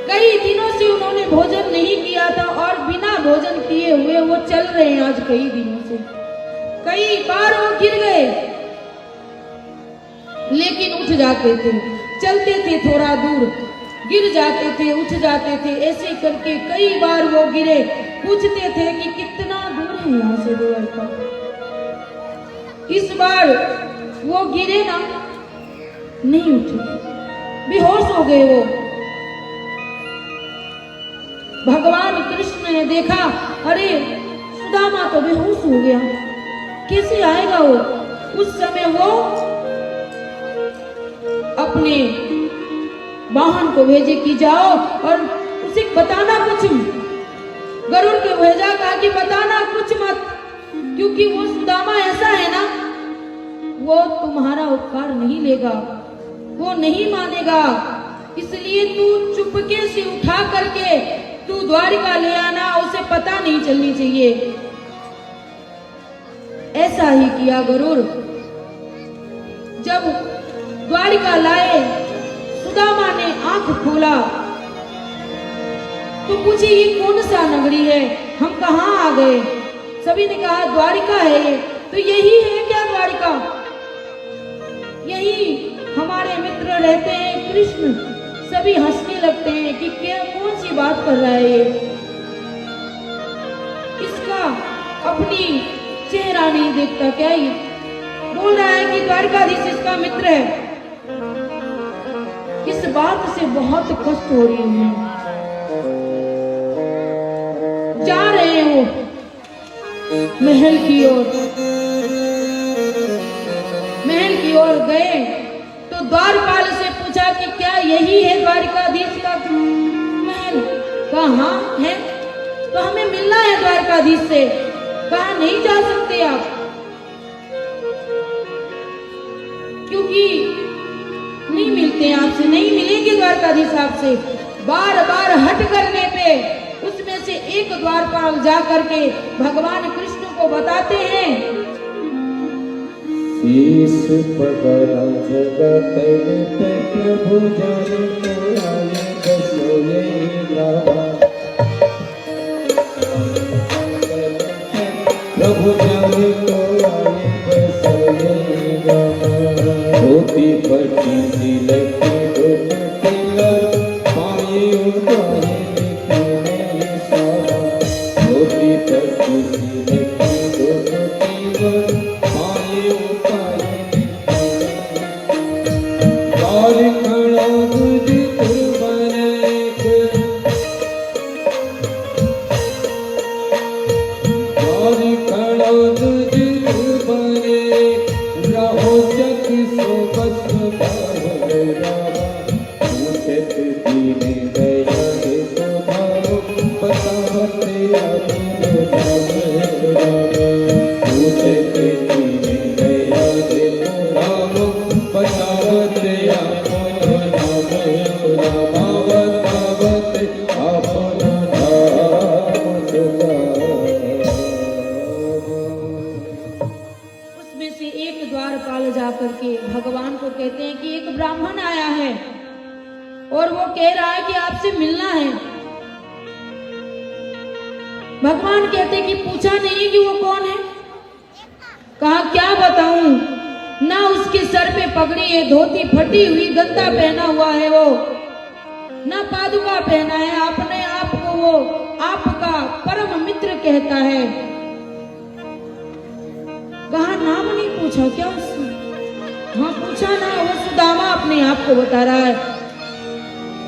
कई दिनों से उन्होंने भोजन नहीं किया था और बिना भोजन किए हुए वो चल रहे हैं आज कई दिनों से। कई बार वो गिर गए, लेकिन उठ जाते थे, चलते थे थोड़ा दूर, गिर जाते थे, उठ जाते थे, ऐसे करके कई बार वो गिरे। पूछते थे कि कितना दूर है यहाँ से द्वारका। इस बार वो गिरे ना, नहीं उठे, बेहोश हो गए वो। भगवान कृष्ण ने देखा, अरे सुदामा तो बेहोश हो गया, कैसे आएगा वो? उस समय वो अपने वाहन को भेजे कि जाओ और उसे बताना कुछ भेजा, कहा कि बताना कुछ मत, क्योंकि वो सुदामा ऐसा है ना, वो तुम्हारा उपकार नहीं लेगा, वो नहीं मानेगा, इसलिए तू चुपके से उठा करके तू द्वारिका ले आना, उसे पता नहीं चलनी चाहिए। ऐसा ही किया गरुड़। जब द्वारिका लाए, सुदामा ने आंख खोला तो पूछी ये कौन सा नगरी है, हम कहाँ आ गए? सभी ने कहा द्वारिका है ये। तो यही है क्या द्वारिका? यही हमारे मित्र रहते हैं कृष्ण। सभी हंसने लगते हैं कि क्या कौन सी बात कर रहा है ये, इसका अपनी चेहरा नहीं देखता क्या? ये बोल रहा है कि द्वारकाधीश इसका मित्र है। इस बात से बहुत कष्ट हो रही है। जा रहे हैं वो महल की ओर। महल की ओर गए तो द्वारपाल से पूछा कि क्या यही है द्वारकाधीश का महल? कहाँ है? तो हमें मिलना है द्वारकाधीश से। कहा नहीं जा सकते आप, क्योंकि नहीं मिलते आपसे, नहीं मिलेंगे द्वारकाधीश आपसे। बार बार हट करने पे उसमें से एक द्वारपाल जा करके भगवान कृष्ण को बताते हैं, शीश पकड़ा जगत पे प्रभु जन को आए बसोए रामा। प्रभु जन को आए बसोए रामा। धोती पट्टी तिलकी दुपट्टी पाए उठाए लिखने सारा। धोती पट्टी तिलकी दुपट्टी पाए उठाए द्वार खड़ा बुद्धि बनेक। द्वार खड़ा बुद्धि बने रहो जग सो बस रामा। पूछत दीने दया दे तो धारो बतावते आधुनो राम। पूछत दीने दया दे तो धारो बतावते आधुनो राम। बतावते आधुनो उसमें से एक द्वारपाल जाकर के भगवान को कहते हैं कि एक ब्राह्मण आया है और वो कह रहा है कि आपसे मिलना है। भगवान कहते कि पूछा नहीं कि वो कौन है? कहा क्या बताऊं, ना उसके सर पे पगड़ी है, धोती फटी हुई, गद्दा पहना हुआ है वो, ना पादुका पहना है, अपने आप को वो आपका परम मित्र कहता है। कहा नाम नहीं पूछा क्या उसने? हाँ पूछा ना, वो सुदामा अपने आप को बता रहा है।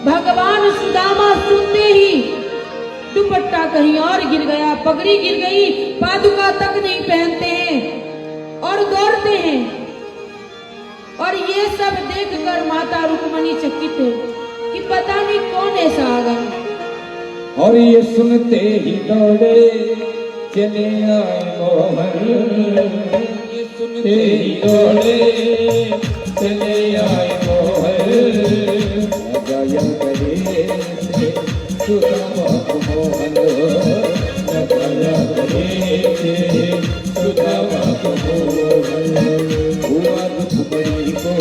भगवान सुदामा सुनते ही दुपट्टा कहीं और गिर गया, पगड़ी गिर गई, पादुका तक नहीं पहनते हैं और दौड़ते हैं। और ये सब देखकर माता रुक्मणी चकित है कि पता नहीं कौन ऐसा आ गया। और ये सुनते ही दौड़े चले आए मोहन। ये सुनते ही दौड़े चले आए मोहन। लगाया गले से सुदामा को मोहन। लगाया गले से सुदामा को मोहन। हुआ रुक्मणी को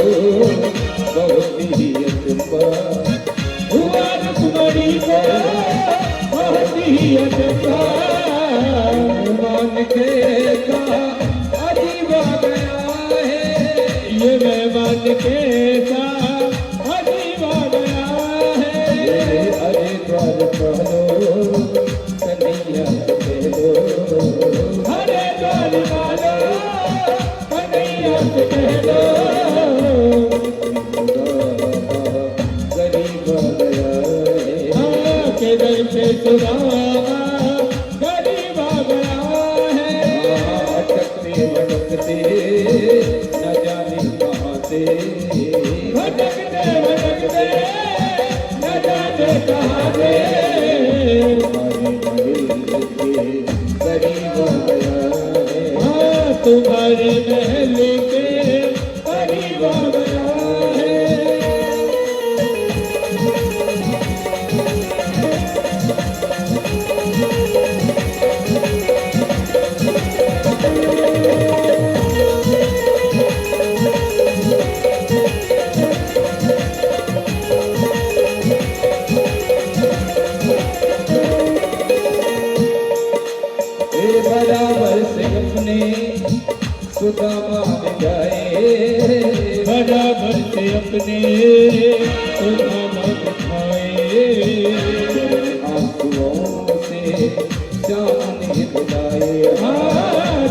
बहुत ही अचंभा। हुआ रुक्मणी को बहुत ही अचंभा। मान के का अजीब आ गया है, ये मेहमान के का अजीब आ गया है। अरे द्वार पालो कन्हैया से लो। अरे द्वार पालो कन्हैया से लो। गरीब आ गया है के दर पे सुदामा। गरीब आ गया है सुदामा जाए बराबर से अपने सुदामा दिखाए आंसुओं से श्याम ने बुलाए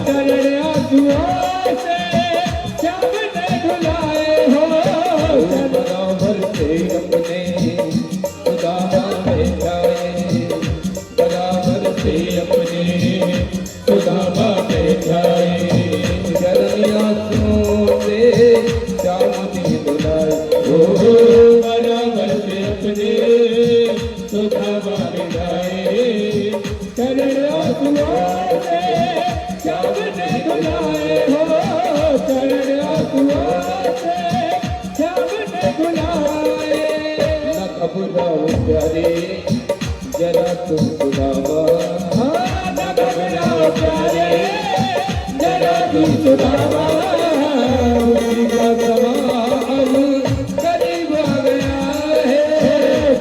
चरण आंसुओं से श्याम ने बुलाए हो बराबर से अपने सुदामा जाए बराबर से अपने सुदामा जाए आंसुओं से श्याम ने बुलाए हो बराबर से अपने सुदामा जाए चरण आंसुओं से श्याम ने बुलाए हो चरण आंसुओं से श्याम ने बुलाए न घबराओ प्यारे जरा तुम सुदामा न घबराओ प्यारे जरा तुम सुदामा खुशी का समा अब करीब आ गया है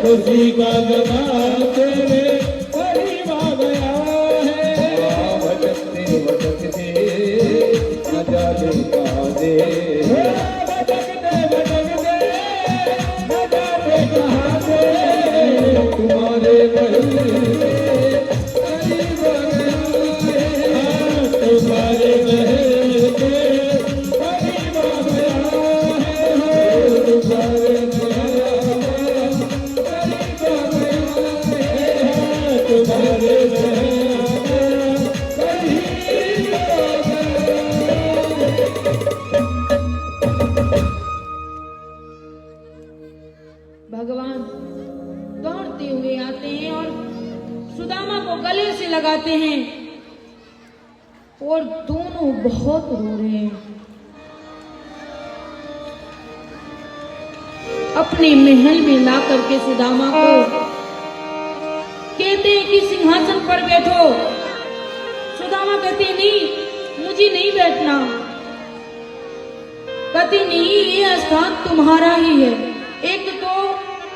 खुशी का समा तेरे करीब आ गया है भटकते भटकते न जाने कहाँ दे भटकते भटकते न जाने कहाँ दे तुम्हारे महल करीब आ गया है तुम्हारे महल के करीब आ गया है तुम्हारे महल करीब आ गया है तुम्हारे महल करीब आ गया। भगवान दौड़ते हुए आते हैं और सुदामा को गले से लगाते हैं और दोनों बहुत रो रहे हैं। अपने महल में ला करके सुदामा को कहते हैं कि सिंहासन पर बैठो। सुदामा कहते नहीं, मुझे नहीं बैठना। कहते नहीं, ये स्थान तुम्हारा ही है। एक तो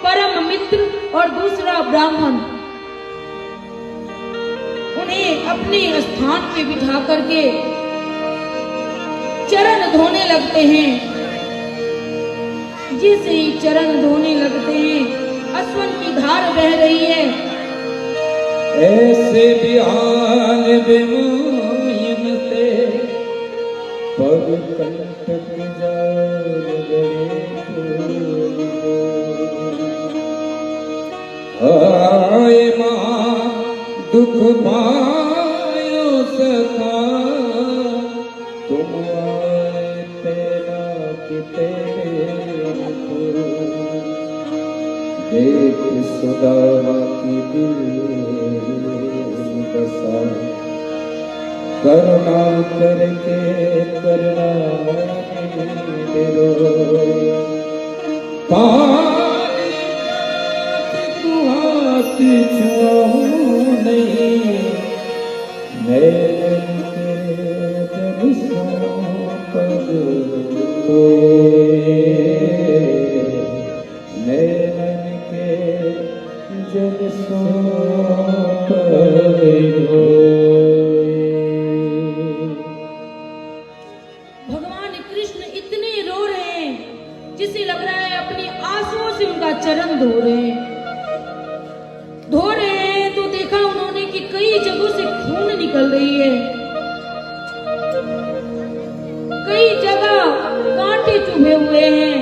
परम मित्र और दूसरा ब्राह्मण। उन्हें अपने स्थान पे बिठा करके चरण धोने लगते हैं। जैसे ही चरण धोने लगते हैं, अश्वन की धार बह रही है। ऐसे बिहान बेमुयन से पग कंटक जाए आए माँ दुख पायो सखा तुम आए तेरा कि तेरे देख सुदामा की दिल दशा करुणा करके करुणा तेरो छुआऊं नहीं नैन के जलसों पर नैन के जलसों पर भगवान कृष्ण इतने रो रहे हैं जिसे लग रहा है अपने आंसुओं से उनका चरण धो रहे हैं। तो देखा उन्होंने कि कई जगहों से खून निकल रही है। कई जगह कांटे चुभे हुए हैं।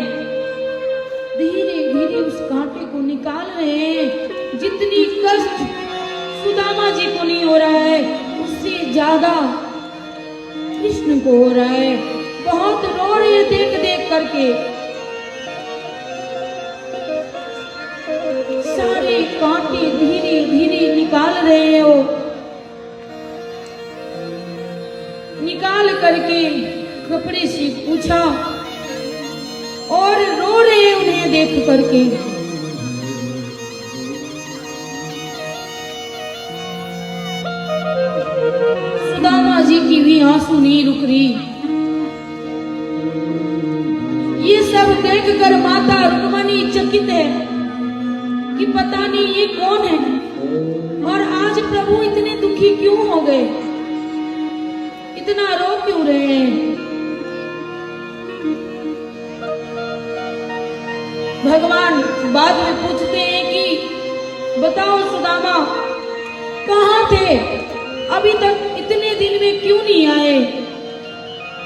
धीरे धीरे उस कांटे को निकाल रहे हैं। जितनी कष्ट सुदामा जी को नहीं हो रहा है, उससे ज्यादा कृष्ण को हो रहा है। बहुत रो रहे हैं देख देख करके। सारे कांटे धीरे धीरे निकाल रहे हो। निकाल करके कपड़े से पूछा और रो रहे उन्हें देख करके। सुदामा जी की भी आंसू नहीं रुक रही। ये सब देखकर माता रुक्मणी चकित है कि पता नहीं ये कौन है और आज प्रभु इतने दुखी क्यों हो गए, इतना रो क्यों रहे हैं। भगवान बाद में पूछते हैं कि बताओ सुदामा कहाँ थे, अभी तक इतने दिन में क्यों नहीं आए,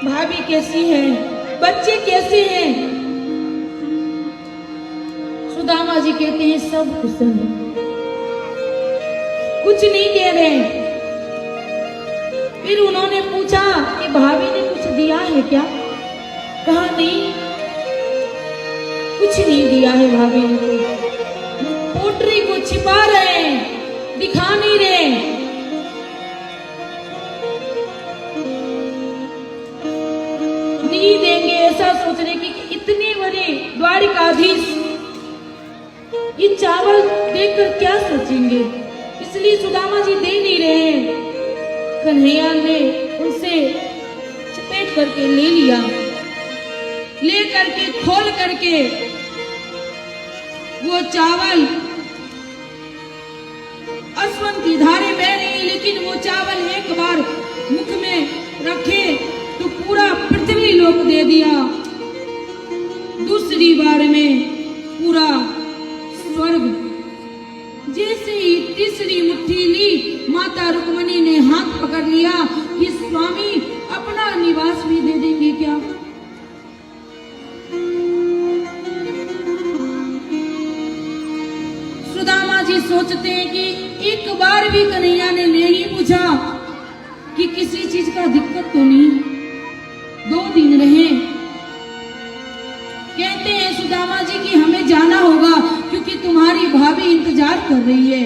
भाभी कैसी है, बच्चे कैसे हैं। सुदामा जी कहते हैं सब कुशल है, कुछ नहीं कह रहे। फिर उन्होंने पूछा कि भाभी ने कुछ दिया है क्या, कहा नहीं कुछ नहीं दिया है भाभी ने, तो पोटरी को छिपा रहे हैं, दिखा नहीं रहे। नहीं देंगे ऐसा सोच रहे कि इतने बड़े द्वारिकाधीश ये चावल देखकर क्या सोचेंगे, इसलिए सुदामा जी दे नहीं रहे। कन्हैया ने उनसे चपेट करके ले लिया, ले करके खोल करके वो चावल, अश्वन की धारे बह रही, लेकिन वो चावल एक बार मुख में रखे तो पूरा पृथ्वी लोक दे दिया, दूसरी बार में पूरा स्वर्ग। जैसे ही तीसरी मुट्ठी ली, माता रुक्मणी ने हाथ पकड़ लिया कि स्वामी अपना निवास भी दे देंगे क्या। सुदामा जी सोचते हैं कि एक बार भी कन्हैया ने नहीं पूछा कि किसी चीज का दिक्कत तो नहीं, 2 दिन रहे। कहते हैं सुदामा जी कि हमें जाना होगा क्योंकि तुम्हारी भाभी इंतजार कर रही है।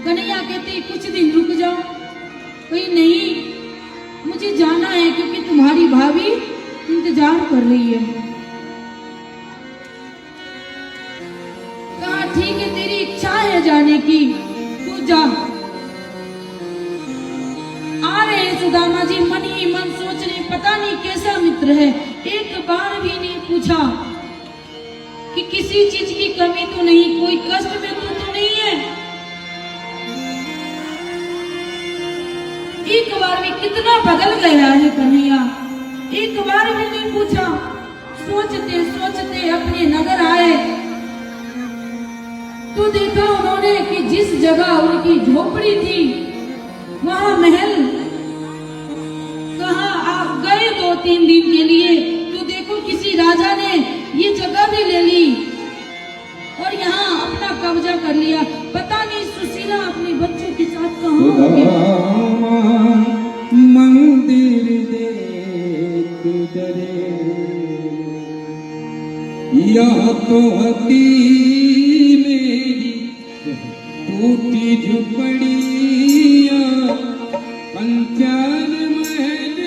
कन्हैया कहते कुछ दिन रुक जाओ, कहीं नहीं मुझे जाना है क्योंकि तुम्हारी भाभी इंतजार कर रही है। कहा ठीक है तेरी इच्छा है जाने की, तू जा। आ रहे हैं सुदामा जी, मन ही मन सोच रहे पता नहीं कैसा मित्र है, एक बार भी नहीं पूछा कि किसी चीज की कमी तो नहीं, कोई कष्ट में तो नहीं है। एक बार भी कितना बदल गया है कन्हैया, एक बार भी नहीं पूछा। सोचते सोचते अपने नगर आए तो देखा उन्होंने कि जिस जगह उनकी झोपड़ी थी वहां महल, कहा आप गए 2-3 दिन के लिए तो देखो किसी राजा ने ये जगह भी ले ली और यहाँ अपना कब्जा कर लिया। पता नहीं सुशीला अपने बच्चों के साथ कहाँ होगी। मंदिर देख डरे, यह तो हती मेरी टूटी झुपड़िया, पंचान महल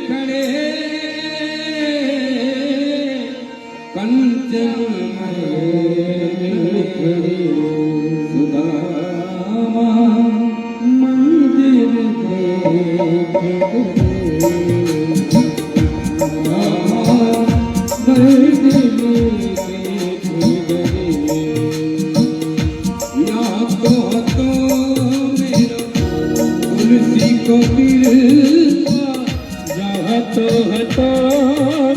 खड़े, कंचन महल खड़े, सुदामा मंदिर देख डरे, सुदामा मंदिर देख डरे, या तो मेरा तुलसी को गिरता, जहाँ तो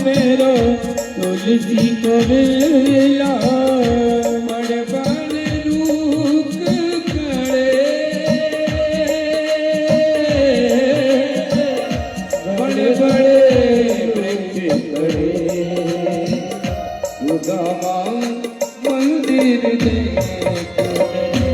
मेरा तुलसी को गिरला, बड़े बड़े रूप खड़े, बड़े बड़े वृक्ष खड़े, सुदामा मंदिर देख डरे,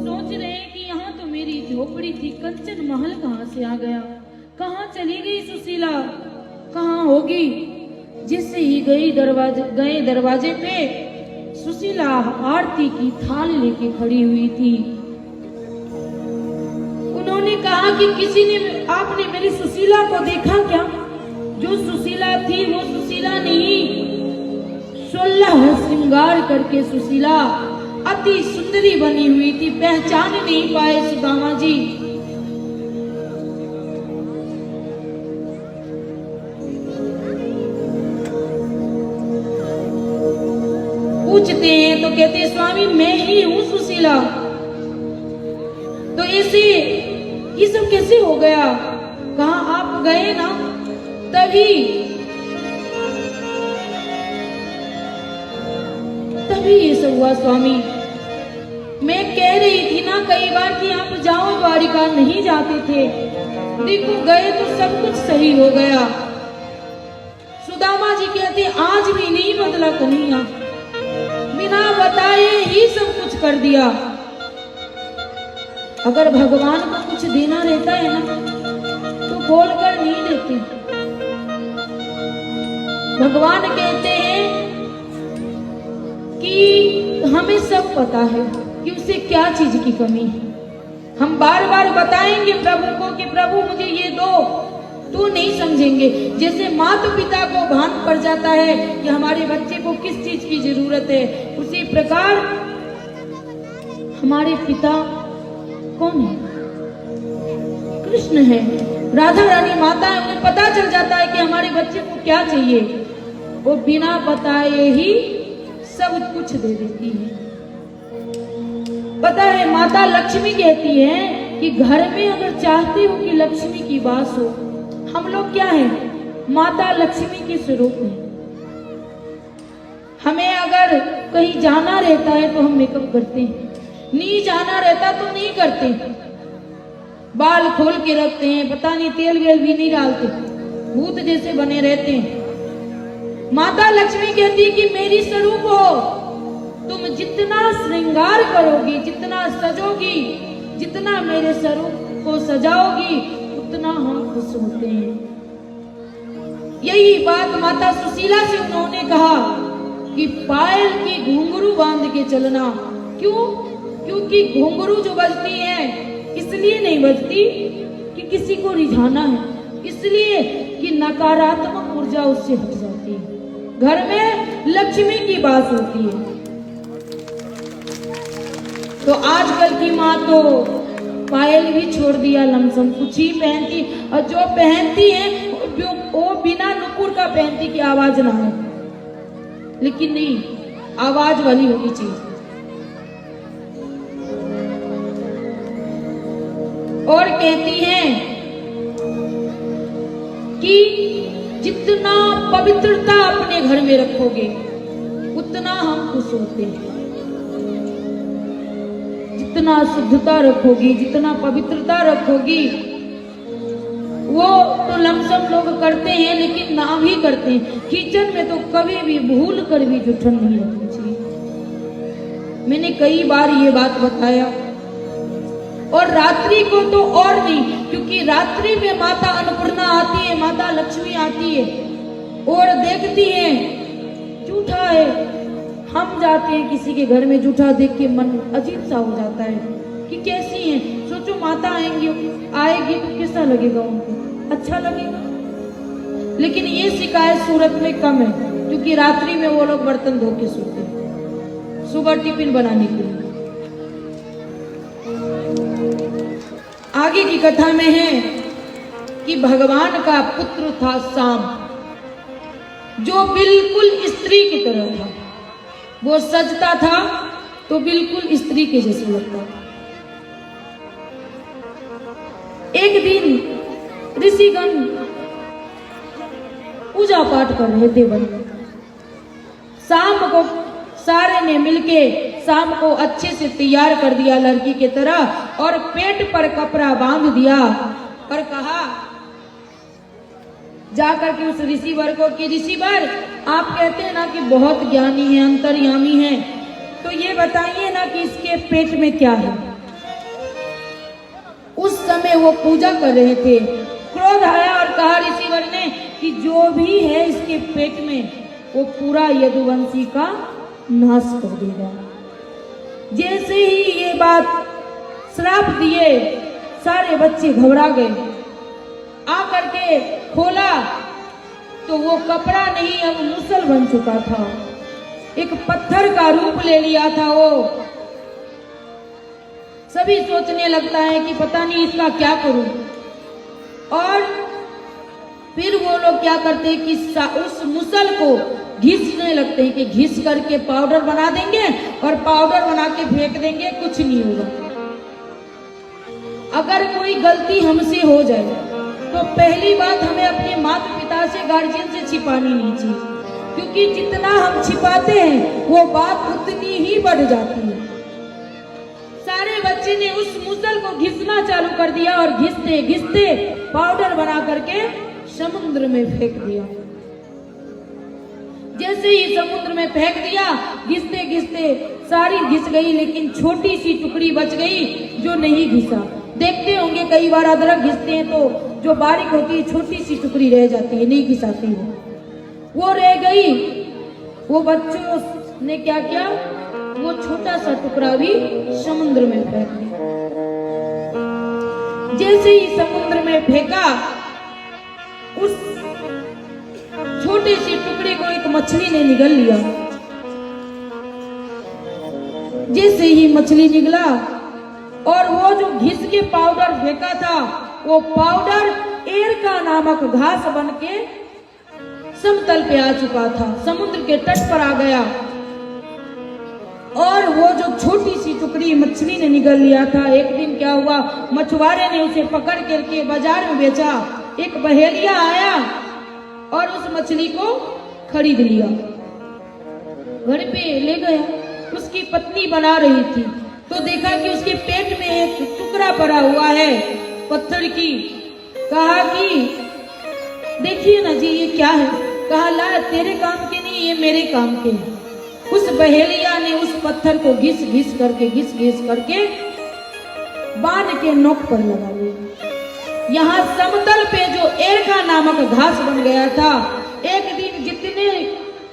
सोच रहे हैं कि यहाँ तो मेरी झोपड़ी थी, कंचन महल कहाँ से आ गया, कहाँ चली गई सुशीला, कहाँ होगी। जिससे ही गए दरवाजे पे सुशीला आरती की थाल लेके खड़ी हुई थी। उन्होंने कहा कि किसी ने आपने मेरी सुशीला को देखा क्या? जो सुशीला थी वो सुशीला नहीं, 16 श्रृंगार करके सुशीला अति सुंदरी बनी हुई थी, पहचान नहीं पाए सुदामा जी। कहते हैं स्वामी मैं ही हूं सुशीला। तो ऐसे ये सब कैसे हो गया? कहा आप गए ना तभी ये सब हुआ स्वामी। मैं कह रही थी ना कई बार कि आप जाओ द्वारिका, नहीं जाते थे। देखो गए तो सब कुछ सही हो गया। सुदामा जी कहते आज भी नहीं बदला कन्हैया, बिना बताए ही सब कुछ कर दिया। अगर भगवान को कुछ देना रहता है ना तो बोल कर नहीं देते। भगवान कहते हैं कि हमें सब पता है कि उसे क्या चीज की कमी है। हम बार बार बताएंगे प्रभु को कि प्रभु मुझे ये दो, तो नहीं समझेंगे। जैसे माता पिता को भान पड़ जाता है कि हमारे बच्चे को किस चीज की जरूरत है, उसी प्रकार हमारे पिता कौन है? कृष्ण है, राधा रानी माता है। उन्हें पता चल जाता है कि हमारे बच्चे को क्या चाहिए, वो बिना बताए ही सब कुछ दे देती है। पता है माता लक्ष्मी कहती है कि घर में अगर चाहते हो कि लक्ष्मी की वास हो, हम लोग क्या है? माता लक्ष्मी के स्वरूप हैं। हमें अगर कहीं जाना रहता है तो हम मेकअप करते हैं, नहीं जाना रहता तो नहीं करते, बाल खोल के रखते हैं, पता नहीं तेल वेल भी नहीं डालते, भूत जैसे बने रहते हैं। माता लक्ष्मी कहती कि मेरी स्वरूप हो, तुम जितना श्रृंगार करोगी, जितना सजोगी, जितना मेरे स्वरूप को सजाओगी, उतना हम खुश होते हैं। यही बात माता सुशीला से उन्होंने कहा कि पायल की घुंघरू बांध के चलना। क्यों? क्योंकि घुंघरू जो बजती है इसलिए नहीं बजती कि किसी को रिझाना है, इसलिए कि नकारात्मक ऊर्जा उससे हट जाती है, घर में लक्ष्मी की बात होती है। तो आजकल की माँ तो पायल भी छोड़ दिया, लमसम कुछ ही पहनती, और जो पहनती है वो बिना नुपुर का पहनती कि आवाज ना हो, लेकिन नहीं, आवाज वाली होगी चीज। और कहती हैं कि जितना पवित्रता अपने घर में रखोगे उतना हम खुश होते हैं। जितना शुद्धता रखोगी, जितना पवित्रता रखोगी, वो तो लमसम लोग करते हैं लेकिन ना भी करते हैं। किचन में तो कभी भी भूल कर भी जूठन नहीं रखनी चाहिए। मैंने कई बार ये बात बताया। और रात्रि को तो और नहीं, क्योंकि रात्रि में माता अन्नपूर्णा आती है, माता लक्ष्मी आती है और देखती है जूठा है। हम जाते हैं किसी के घर में, जूठा देख के मन अजीब सा हो जाता है कि कैसी है। सोचो माता आएगी तो कैसा लगेगा उनको? अच्छा लगेगा। लेकिन ये शिकायत सूरत में कम है, क्योंकि रात्रि में वो लोग बर्तन धो के सोते हैं सुबह टिफिन बनाने के लिए। आगे की कथा में है कि भगवान का पुत्र था शाम, जो बिल्कुल स्त्री की तरह था। वो सजता था तो बिल्कुल स्त्री के जैसे लगता था। एक दिन ऋषिगण पूजा पाठ कर रहे थे वन में। शाम को सारे ने मिलके शाम को अच्छे से तैयार कर दिया लड़की की तरह, और पेट पर कपड़ा बांध दिया और कहा जाकर के उस ऋषिवर को कि ऋषिवर, आप कहते हैं ना कि बहुत ज्ञानी है, अंतर्यामी है, तो ये बताइए ना कि इसके पेट में क्या है। उस समय वो पूजा कर रहे थे। क्रोध आया और कहा ऋषिवर ने कि जो भी है इसके पेट में वो पूरा यदुवंशी का नाश कर देगा। जैसे ही ये बात श्राप दिए, सारे बच्चे घबरा गए। आकर के खोला तो वो कपड़ा नहीं, अब मुसल बन चुका था, एक पत्थर का रूप ले लिया था वो। सभी सोचने लगता है कि पता नहीं इसका क्या करूं। और फिर वो लोग क्या करते कि उस मुसल को घिसने लगते हैं कि घिस करके पाउडर बना देंगे और पाउडर बना के फेंक देंगे, कुछ नहीं होगा। अगर कोई गलती हमसे हो जाए तो पहली बात हमें अपने माता पिता से, गार्जियन से छिपानी नहीं चाहिए, क्योंकि जितना हम छिपाते हैं वो बात उतनी ही बढ़ जाती है। सारे बच्चे ने उस मुसल को घिसना चालू कर दिया और घिसते घिसते पाउडर बना करके समुद्र में फेंक दिया। जैसे ही समुद्र में फेंक दिया, घिसते घिसते सारी घिस गई, लेकिन छोटी सी टुकड़ी बच गई जो नहीं घिसा। देखते होंगे कई बार अदरक घिसते हैं तो जो बारीक होती है छोटी सी टुकड़ी रह जाती है, नहीं घिसाती है, वो रह गई। वो बच्चों ने क्या किया, वो छोटा सा टुकड़ा भी समुद्र में फेंक दिया। जैसे ही समुद्र में फेंका, उस छोटे सी टुकड़े को एक मछली ने निगल लिया। जैसे ही मछली निगला और वो जो घिस के पाउडर फेंका था, वो पाउडर एरका नामक घास बन के समतल पे आ चुका था, समुद्र के तट पर आ गया। और वो जो छोटी सी टुकड़ी मछली ने निगल लिया था, एक दिन क्या हुआ, मछुआरे ने उसे पकड़ करके बाजार में बेचा। एक बहेलिया आया और उस मछली को खरीद लिया, घर पे ले गया। उसकी पत्नी बना रही थी तो देखा कि उसके पेट में एक टुकड़ा पड़ा हुआ है पत्थर की। कहा कि देखिए ना जी ये क्या है। कहा ला तेरे काम के नहीं, ये मेरे काम के हैं। उस बहेलिया ने उस पत्थर को घिस घिस करके बाण के नोक पर लगा लिया। यहाँ समतल पे जो एरका नामक घास बन गया था, एक दिन जितने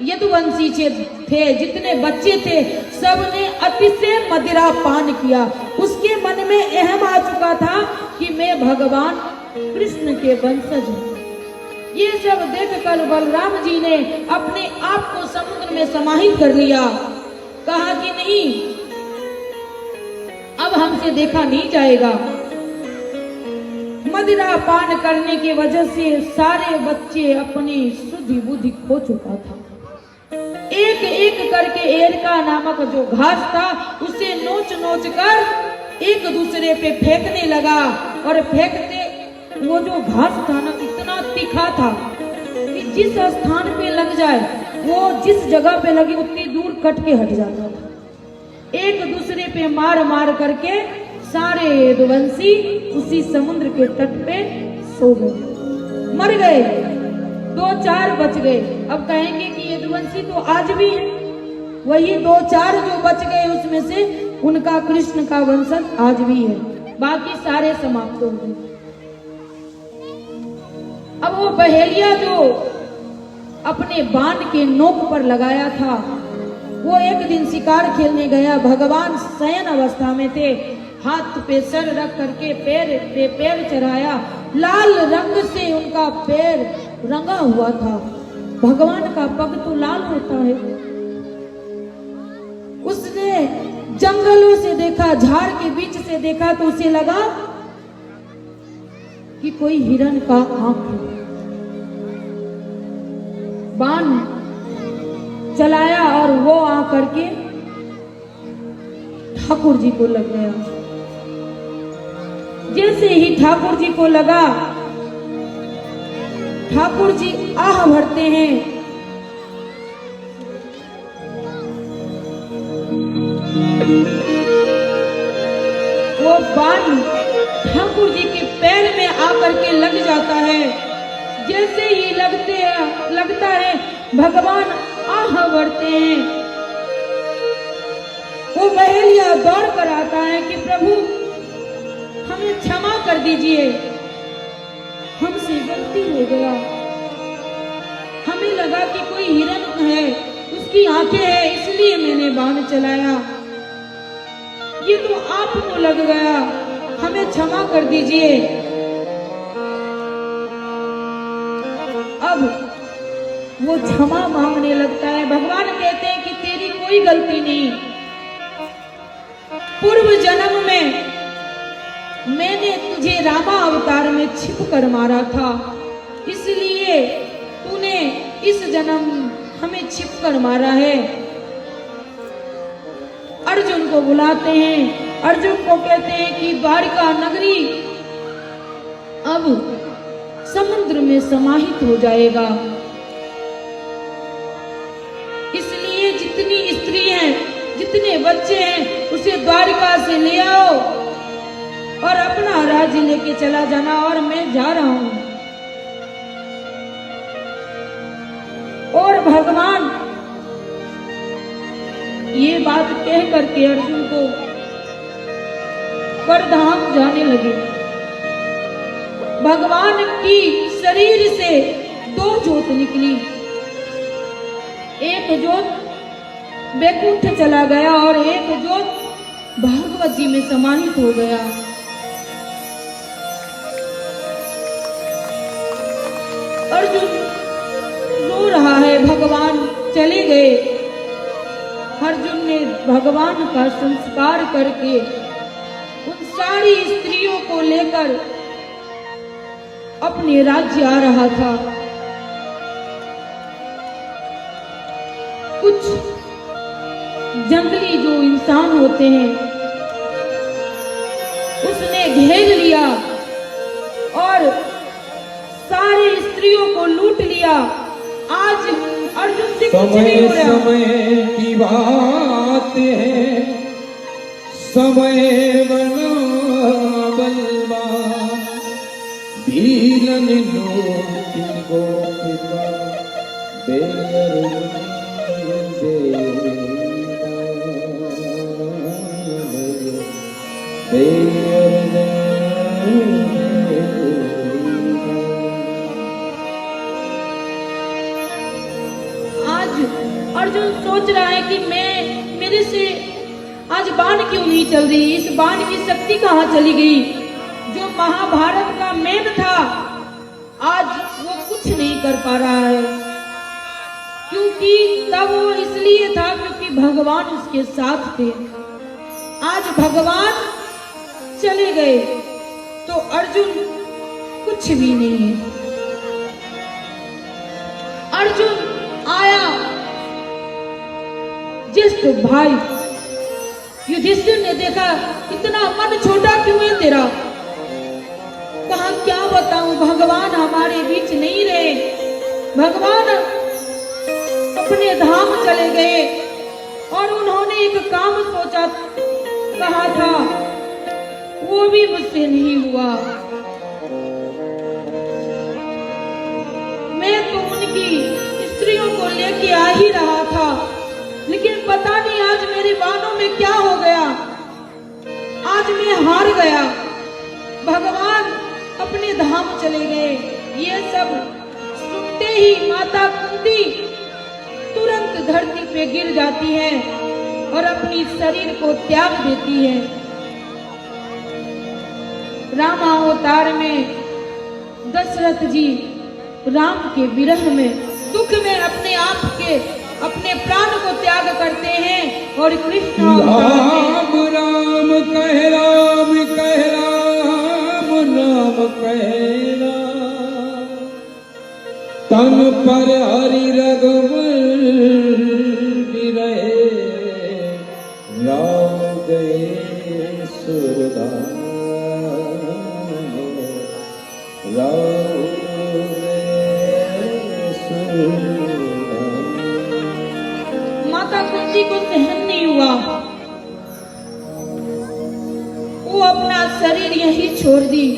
यदुवंशी थे, जितने बच्चे थे, सबने अतिशय मदिरा पान किया। उसके मन में एहम आ चुका था कि मैं भगवान कृष्ण के वंशज हूं। ये सब देखकर बलराम जी ने अपने आप को समुद्र में समाहित कर लिया। कहा कि नहीं, अब हमसे देखा नहीं जाएगा। मदिरा पान करने की वजह से सारे बच्चे अपनी शुद्धि बुद्धि खो चुका था। एक एक करके एरका नामक जो घास था उसे नोच नोच कर एक दूसरे पे फेंकने लगा। और फेंकते वो जो घास था ना, इतना तीखा था कि जिस स्थान पे लग जाए, वो जिस जगह पे लगी उतनी दूर कट के हट जाता था। एक दूसरे पे मार मार करके सारे यदुवंशी उसी समुद्र के तट पे सो गए, मर गए। 2-4 बच गए। अब कहेंगे कि यदुवंशी तो आज भी है, वही 2-4 जो बच गए उसमें से उनका कृष्ण का वंशज आज भी है, बाकी सारे समाप्त हो गए। अब वो बहेलिया जो अपने बाण के नोक पर लगाया था, वो एक दिन शिकार खेलने गया। भगवान शयन अवस्था में थे, हाथ पे सर रख करके पैर पे पैर चढ़ाया, लाल रंग से उनका पैर रंगा हुआ था। भगवान का पग तो लाल होता है। उसने जंगलों से देखा, झाड़ के बीच से देखा तो उसे लगा कि कोई हिरण का आंख है। बाण चलाया और वो आ करके ठाकुर जी को लग गया। जैसे ही ठाकुर जी को लगा, ठाकुर जी आह भरते हैं। वो बाण ठाकुर जी के पैर में आकर के लग जाता है। जैसे ही लगता है भगवान आह भरते हैं। वो बहेलिया दौड़ कर आता है कि प्रभु हमें क्षमा कर दीजिए, हमसे गलती हो गया। हमें लगा कि कोई हिरण है, उसकी आंखें हैं, इसलिए मैंने बाण चलाया। ये तो आपको लग गया, हमें क्षमा कर दीजिए। अब वो क्षमा मांगने लगता है। भगवान कहते हैं कि तेरी कोई गलती नहीं। पूर्व जन्म में मैंने तुझे रामा अवतार में छिप कर मारा था, इसलिए तूने इस जन्म हमें छिपकर मारा है। अर्जुन को बुलाते हैं, अर्जुन को कहते हैं कि द्वारिका नगरी अब समुद्र में समाहित हो जाएगा, इसलिए जितनी स्त्री हैं, जितने बच्चे हैं, उसे द्वारिका से ले आओ और अपना राज्य लेके चला जाना, और मैं जा रहा हूं। और भगवान ये बात कह करके अर्जुन को परधाम जाने लगे। भगवान की शरीर से दो ज्योत निकली, एक ज्योत बैकुंठ चला गया और एक ज्योत भागवत जी में समाहित हो गया। अर्जुन रो रहा है, भगवान चले गए। अर्जुन ने भगवान का संस्कार करके उन सारी स्त्रियों को लेकर अपने राज्य आ रहा था। कुछ जंगली जो इंसान होते हैं उसने घेर लिया और सारी स्त्रियों को लूट लिया। आज अर्जुन से कुछ नहीं हो रहा। समय की बात है, समय बना बलवान, भीलन लोग को अर्जुन सोच रहा है कि मेरे से आज बाण क्यों नहीं चल रही, इस बाण की शक्ति कहाँ चली गई। जो महाभारत का मेन था आज वो कुछ नहीं कर पा रहा है, क्योंकि तब वो इसलिए था क्योंकि भगवान उसके साथ थे। आज भगवान चले गए तो अर्जुन कुछ भी नहीं है। अर्जुन आया, ज्येष्ठ भाई युधिष्ठिर ने देखा, इतना मन छोटा क्यों है तेरा। कहा क्या बताऊं, भगवान हमारे बीच नहीं रहे, भगवान अपने धाम चले गए और उन्होंने एक काम सोचा कहा था वो भी मुझसे नहीं हुआ। मैं तो उनकी स्त्रियों को लेके आ ही रहा था, लेकिन पता नहीं आज मेरे बाणों में क्या हो गया, आज मैं हार गया। भगवान अपने धाम चले गए। ये सब सुनते ही माता कुंती तुरंत धरती पे गिर जाती है और अपनी शरीर को त्याग देती है। रामावतार में दशरथ जी राम के विरह में, दुख में अपने प्राण को त्याग करते हैं और कृष्ण राम राम कह राम कह राम नाम कह राम, तन पर हरि रघुवर रहे, राम गए सुरदान, राम गए सुरदान। माता कुंती को सहन नहीं हुआ, वो अपना शरीर यही छोड़ दी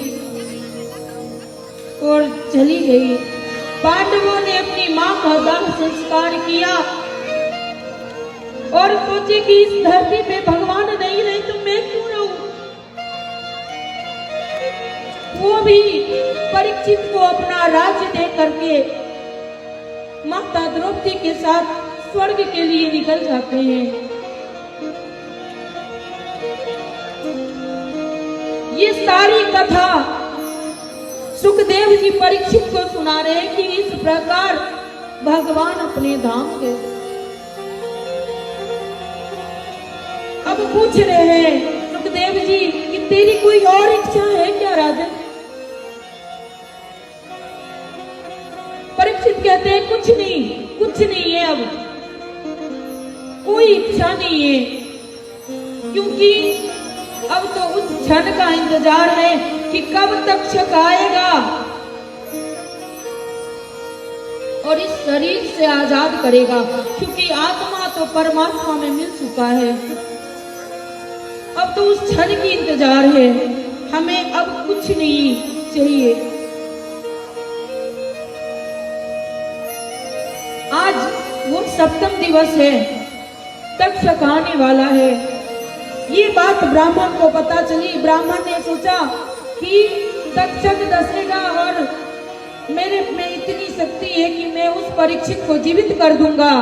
और चली गई। पांडवों ने अपनी मां का दाह संस्कार किया और सोचे कि इस धरती पे भगवान नहीं रहे तो मैं क्यों रहूं। वो भी परीक्षित को अपना राज्य दे करके माता द्रौपदी के साथ स्वर्ग के लिए निकल जाते हैं। ये सारी कथा सुखदेव जी परीक्षित को सुना रहे हैं कि इस प्रकार भगवान अपने धाम गए। अब पूछ रहे हैं सुखदेव जी कि तेरी कोई और इच्छा है क्या राजन। परीक्षित कहते हैं कुछ नहीं है अब कोई इच्छा नहीं है, क्योंकि अब तो उस क्षण का इंतजार है कि कब तक्षक आएगा और इस शरीर से आजाद करेगा, क्योंकि आत्मा तो परमात्मा में मिल चुका है। अब तो उस क्षण की इंतजार है, हमें अब कुछ नहीं चाहिए। आज वो सप्तम दिवस है, तक्षक आने वाला है। ये बात ब्राह्मण को पता चली। ब्राह्मण ने सोचा कि तक्षक दसेगा और मेरे में इतनी शक्ति है कि मैं उस परीक्षित को जीवित कर दूंगा,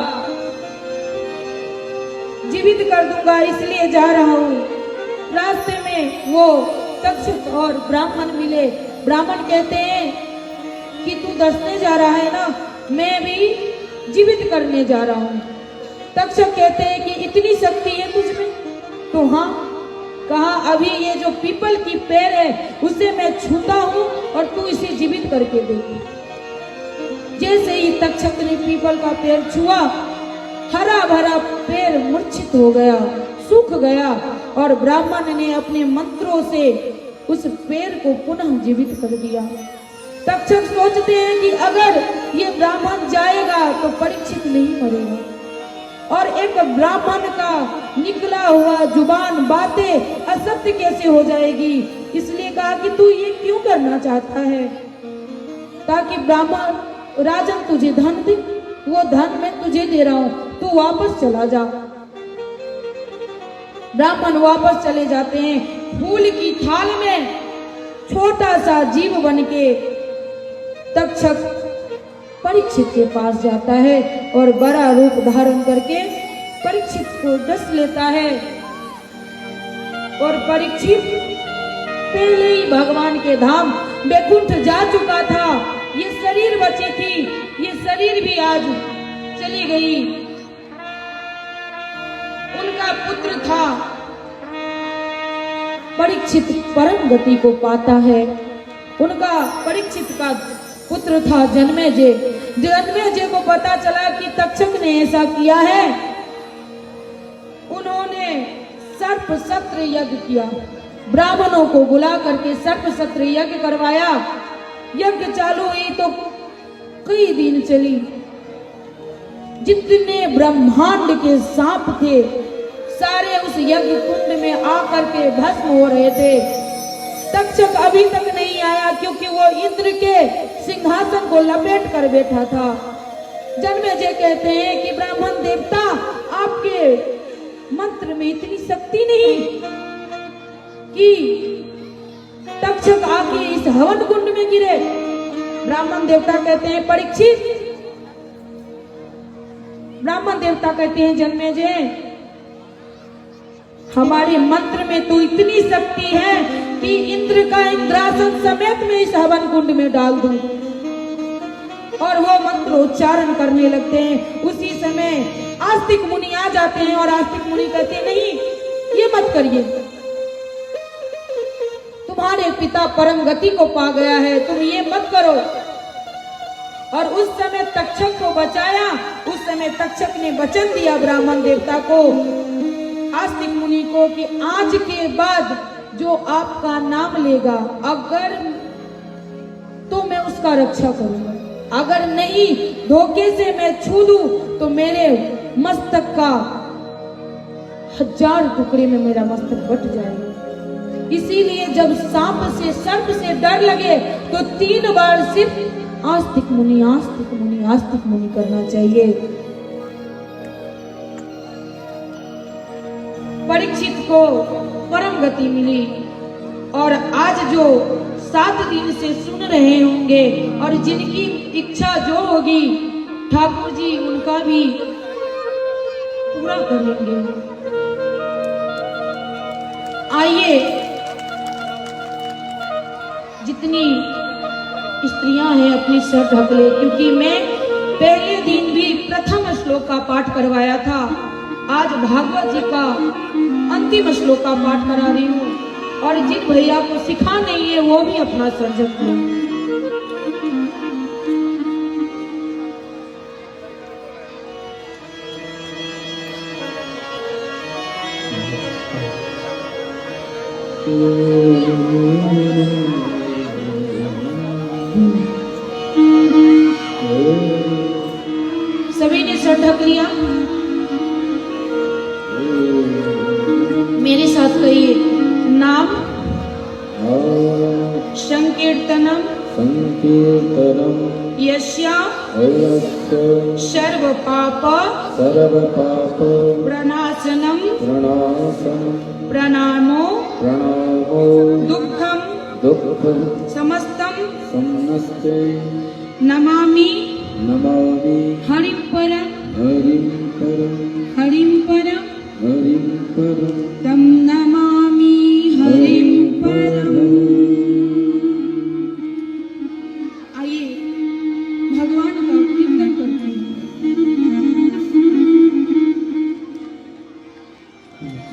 इसलिए जा रहा हूँ। रास्ते में वो तक्षक और ब्राह्मण मिले। ब्राह्मण कहते हैं कि तू दसने जा रहा है ना, मैं भी जीवित करने जा रहा हूँ। तक्षक कहते हैं कि इतनी शक्ति है तुझमें? तो हाँ। कहा अभी ये जो पीपल की पेड़ है उसे मैं छूता हूँ और तू इसे जीवित करके देगी। जैसे ही तक्षक ने पीपल का पेड़ छुआ, हरा भरा पेड़ मूर्छित हो गया, सूख गया और ब्राह्मण ने अपने मंत्रों से उस पेड़ को पुनः जीवित कर दिया। तक्षक सोचते हैं कि अगर ये ब्राह्मण जाएगा तो परीक्षित नहीं मरेगा, और एक ब्राह्मण का निकला हुआ जुबान बातें असत्य कैसे हो जाएगी। इसलिए कहा कि तू ये क्यों करना चाहता है, ताकि ब्राह्मण राजन तुझे धन दे, वो धन मैं तुझे दे रहा हूं, तू वापस चला जा। ब्राह्मण वापस चले जाते हैं। फूल की थाल में छोटा सा जीव बनके तक्षक परीक्षित के पास जाता है और बड़ा रूप धारण करके परीक्षित को डस लेता है। और परीक्षित पहले ही भगवान के धाम बैकुंठ जा चुका था। ये शरीर बची थी, ये शरीर भी आज चली गई। उनका पुत्र था, परीक्षित परम गति को पाता है। उनका परीक्षित का पुत्र था जन्मेजय। जन्मेजय को पता चला कि तक्षक ने ऐसा किया है। उन्होंने सर्प सत्र यज्ञ किया, ब्राह्मणों को बुला करके सर्प सत्र यज्ञ करवाया। यज्ञ चालू हुई तो कई दिन चली। जितने ब्रह्मांड के सांप थे सारे उस यज्ञ कुंड में आकर के भस्म हो रहे थे। तक्षक अभी तक नहीं आया, क्योंकि वो इंद्र के सिंहासन को लपेट कर बैठा था। जन्मेजय कहते हैं कि ब्राह्मण देवता, आपके मंत्र में इतनी शक्ति नहीं कि तक्षक आके इस हवन कुंड में गिरे। ब्राह्मण देवता कहते हैं परीक्षित, ब्राह्मण देवता कहते हैं जन्मेजय, हमारे मंत्र में तो इतनी शक्ति है कि इंद्र का इंद्रासन समेत में इस हवन कुंड में डाल दूं। और वो मंत्र उच्चारण करने लगते हैं। उसी समय आस्तिक मुनि आ जाते हैं और आस्तिक मुनि कहते हैं नहीं, ये मत करिए, तुम्हारे पिता परम गति को पा गया है, तुम ये मत करो। और उस समय तक्षक को बचाया। उस समय तक्षक ने वचन दिया ब्राह्मण देवता को, आस्तिक मुनि को, कि आज के बाद जो आपका नाम लेगा, अगर तो मैं उसका रक्षा करूंगा, अगर नहीं धोखे से मैं छू दूं तो मेरे मस्तक का 1000 टुकड़े में मेरा मस्तक बट जाएगा। इसीलिए जब सांप से सर्प से डर लगे तो 3 बार सिर्फ आस्तिक मुनि आस्तिक मुनि आस्तिक मुनि करना चाहिए। परीक्षित को परम गति मिली और आज जो 7 दिन से सुन रहे होंगे और जिनकी इच्छा जो होगी ठाकुर जी उनका भी पूरा करेंगे। आइए, जितनी स्त्रियां हैं अपनी सर ढक ले, क्योंकि मैं पहले दिन भी प्रथम श्लोक का पाठ करवाया था, आज भागवत जी का अंतिम श्लोक का पाठ करा रही हूँ। और जिन भैया को सिखा नहीं है वो भी अपना सर ढक ले। सभी ने सर ढक लिया। मेरे साथ कहिए, नाम संकीर्तनम यस्या सर्व पाप प्रणाशनम प्रणामो दुःखम समस्तम नमामि हरिं परम तम नमामि हरिं परम। आइए भगवान का कीर्तन करते हैं।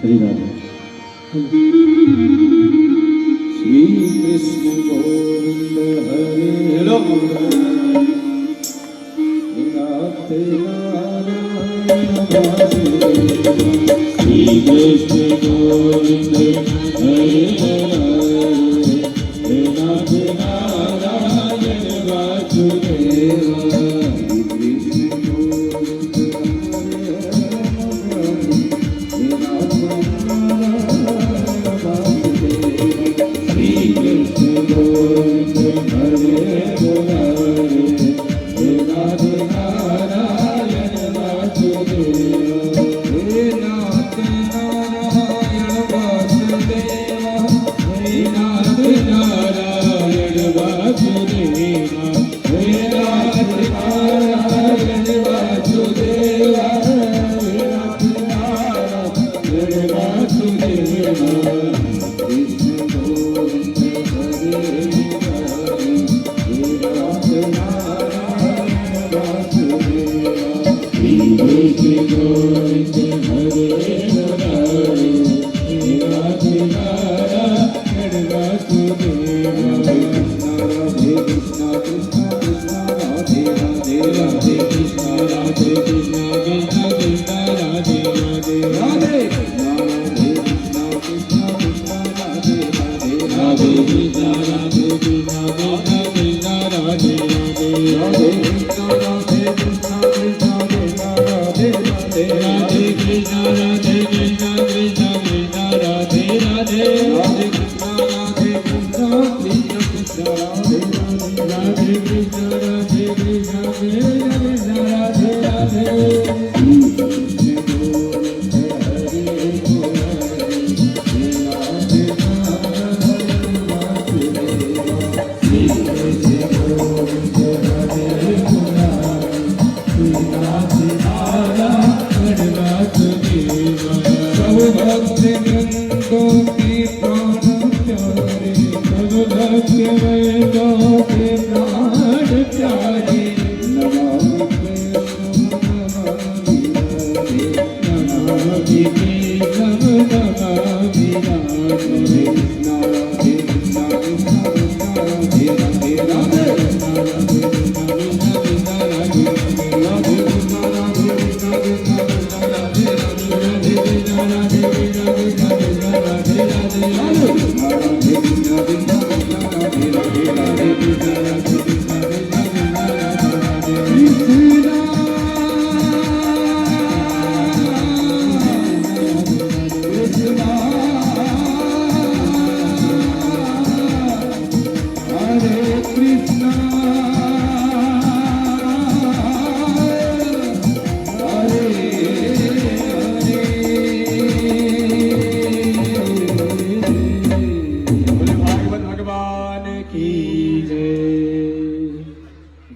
श्री राधे। श्री कृष्ण गोविंद हरे राम नाथ नारायण वासुदेव। श्री कृष्ण गोविंद हरे नाथ नारायण वासुदेव।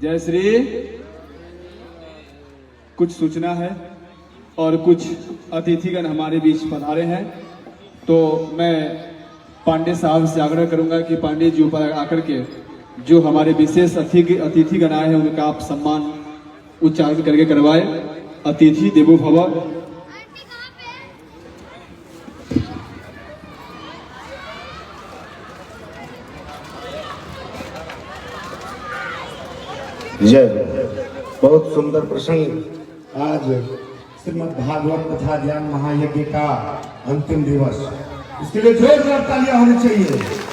जय श्री। कुछ सूचना है और कुछ अतिथिगण हमारे बीच पधारे हैं, तो मैं पांडे साहब से आग्रह करूंगा कि पांडे जी ऊपर आकर के जो हमारे विशेष अतिथिगण आए हैं उनका आप सम्मान उच्चारण करके करवाए। अतिथि देवो भव। जय। बहुत सुंदर प्रसंग। आज श्रीमद् भागवत कथा ज्ञान महायज्ञ का अंतिम दिवस। इसके लिए जोरदार तालियां होनी चाहिए।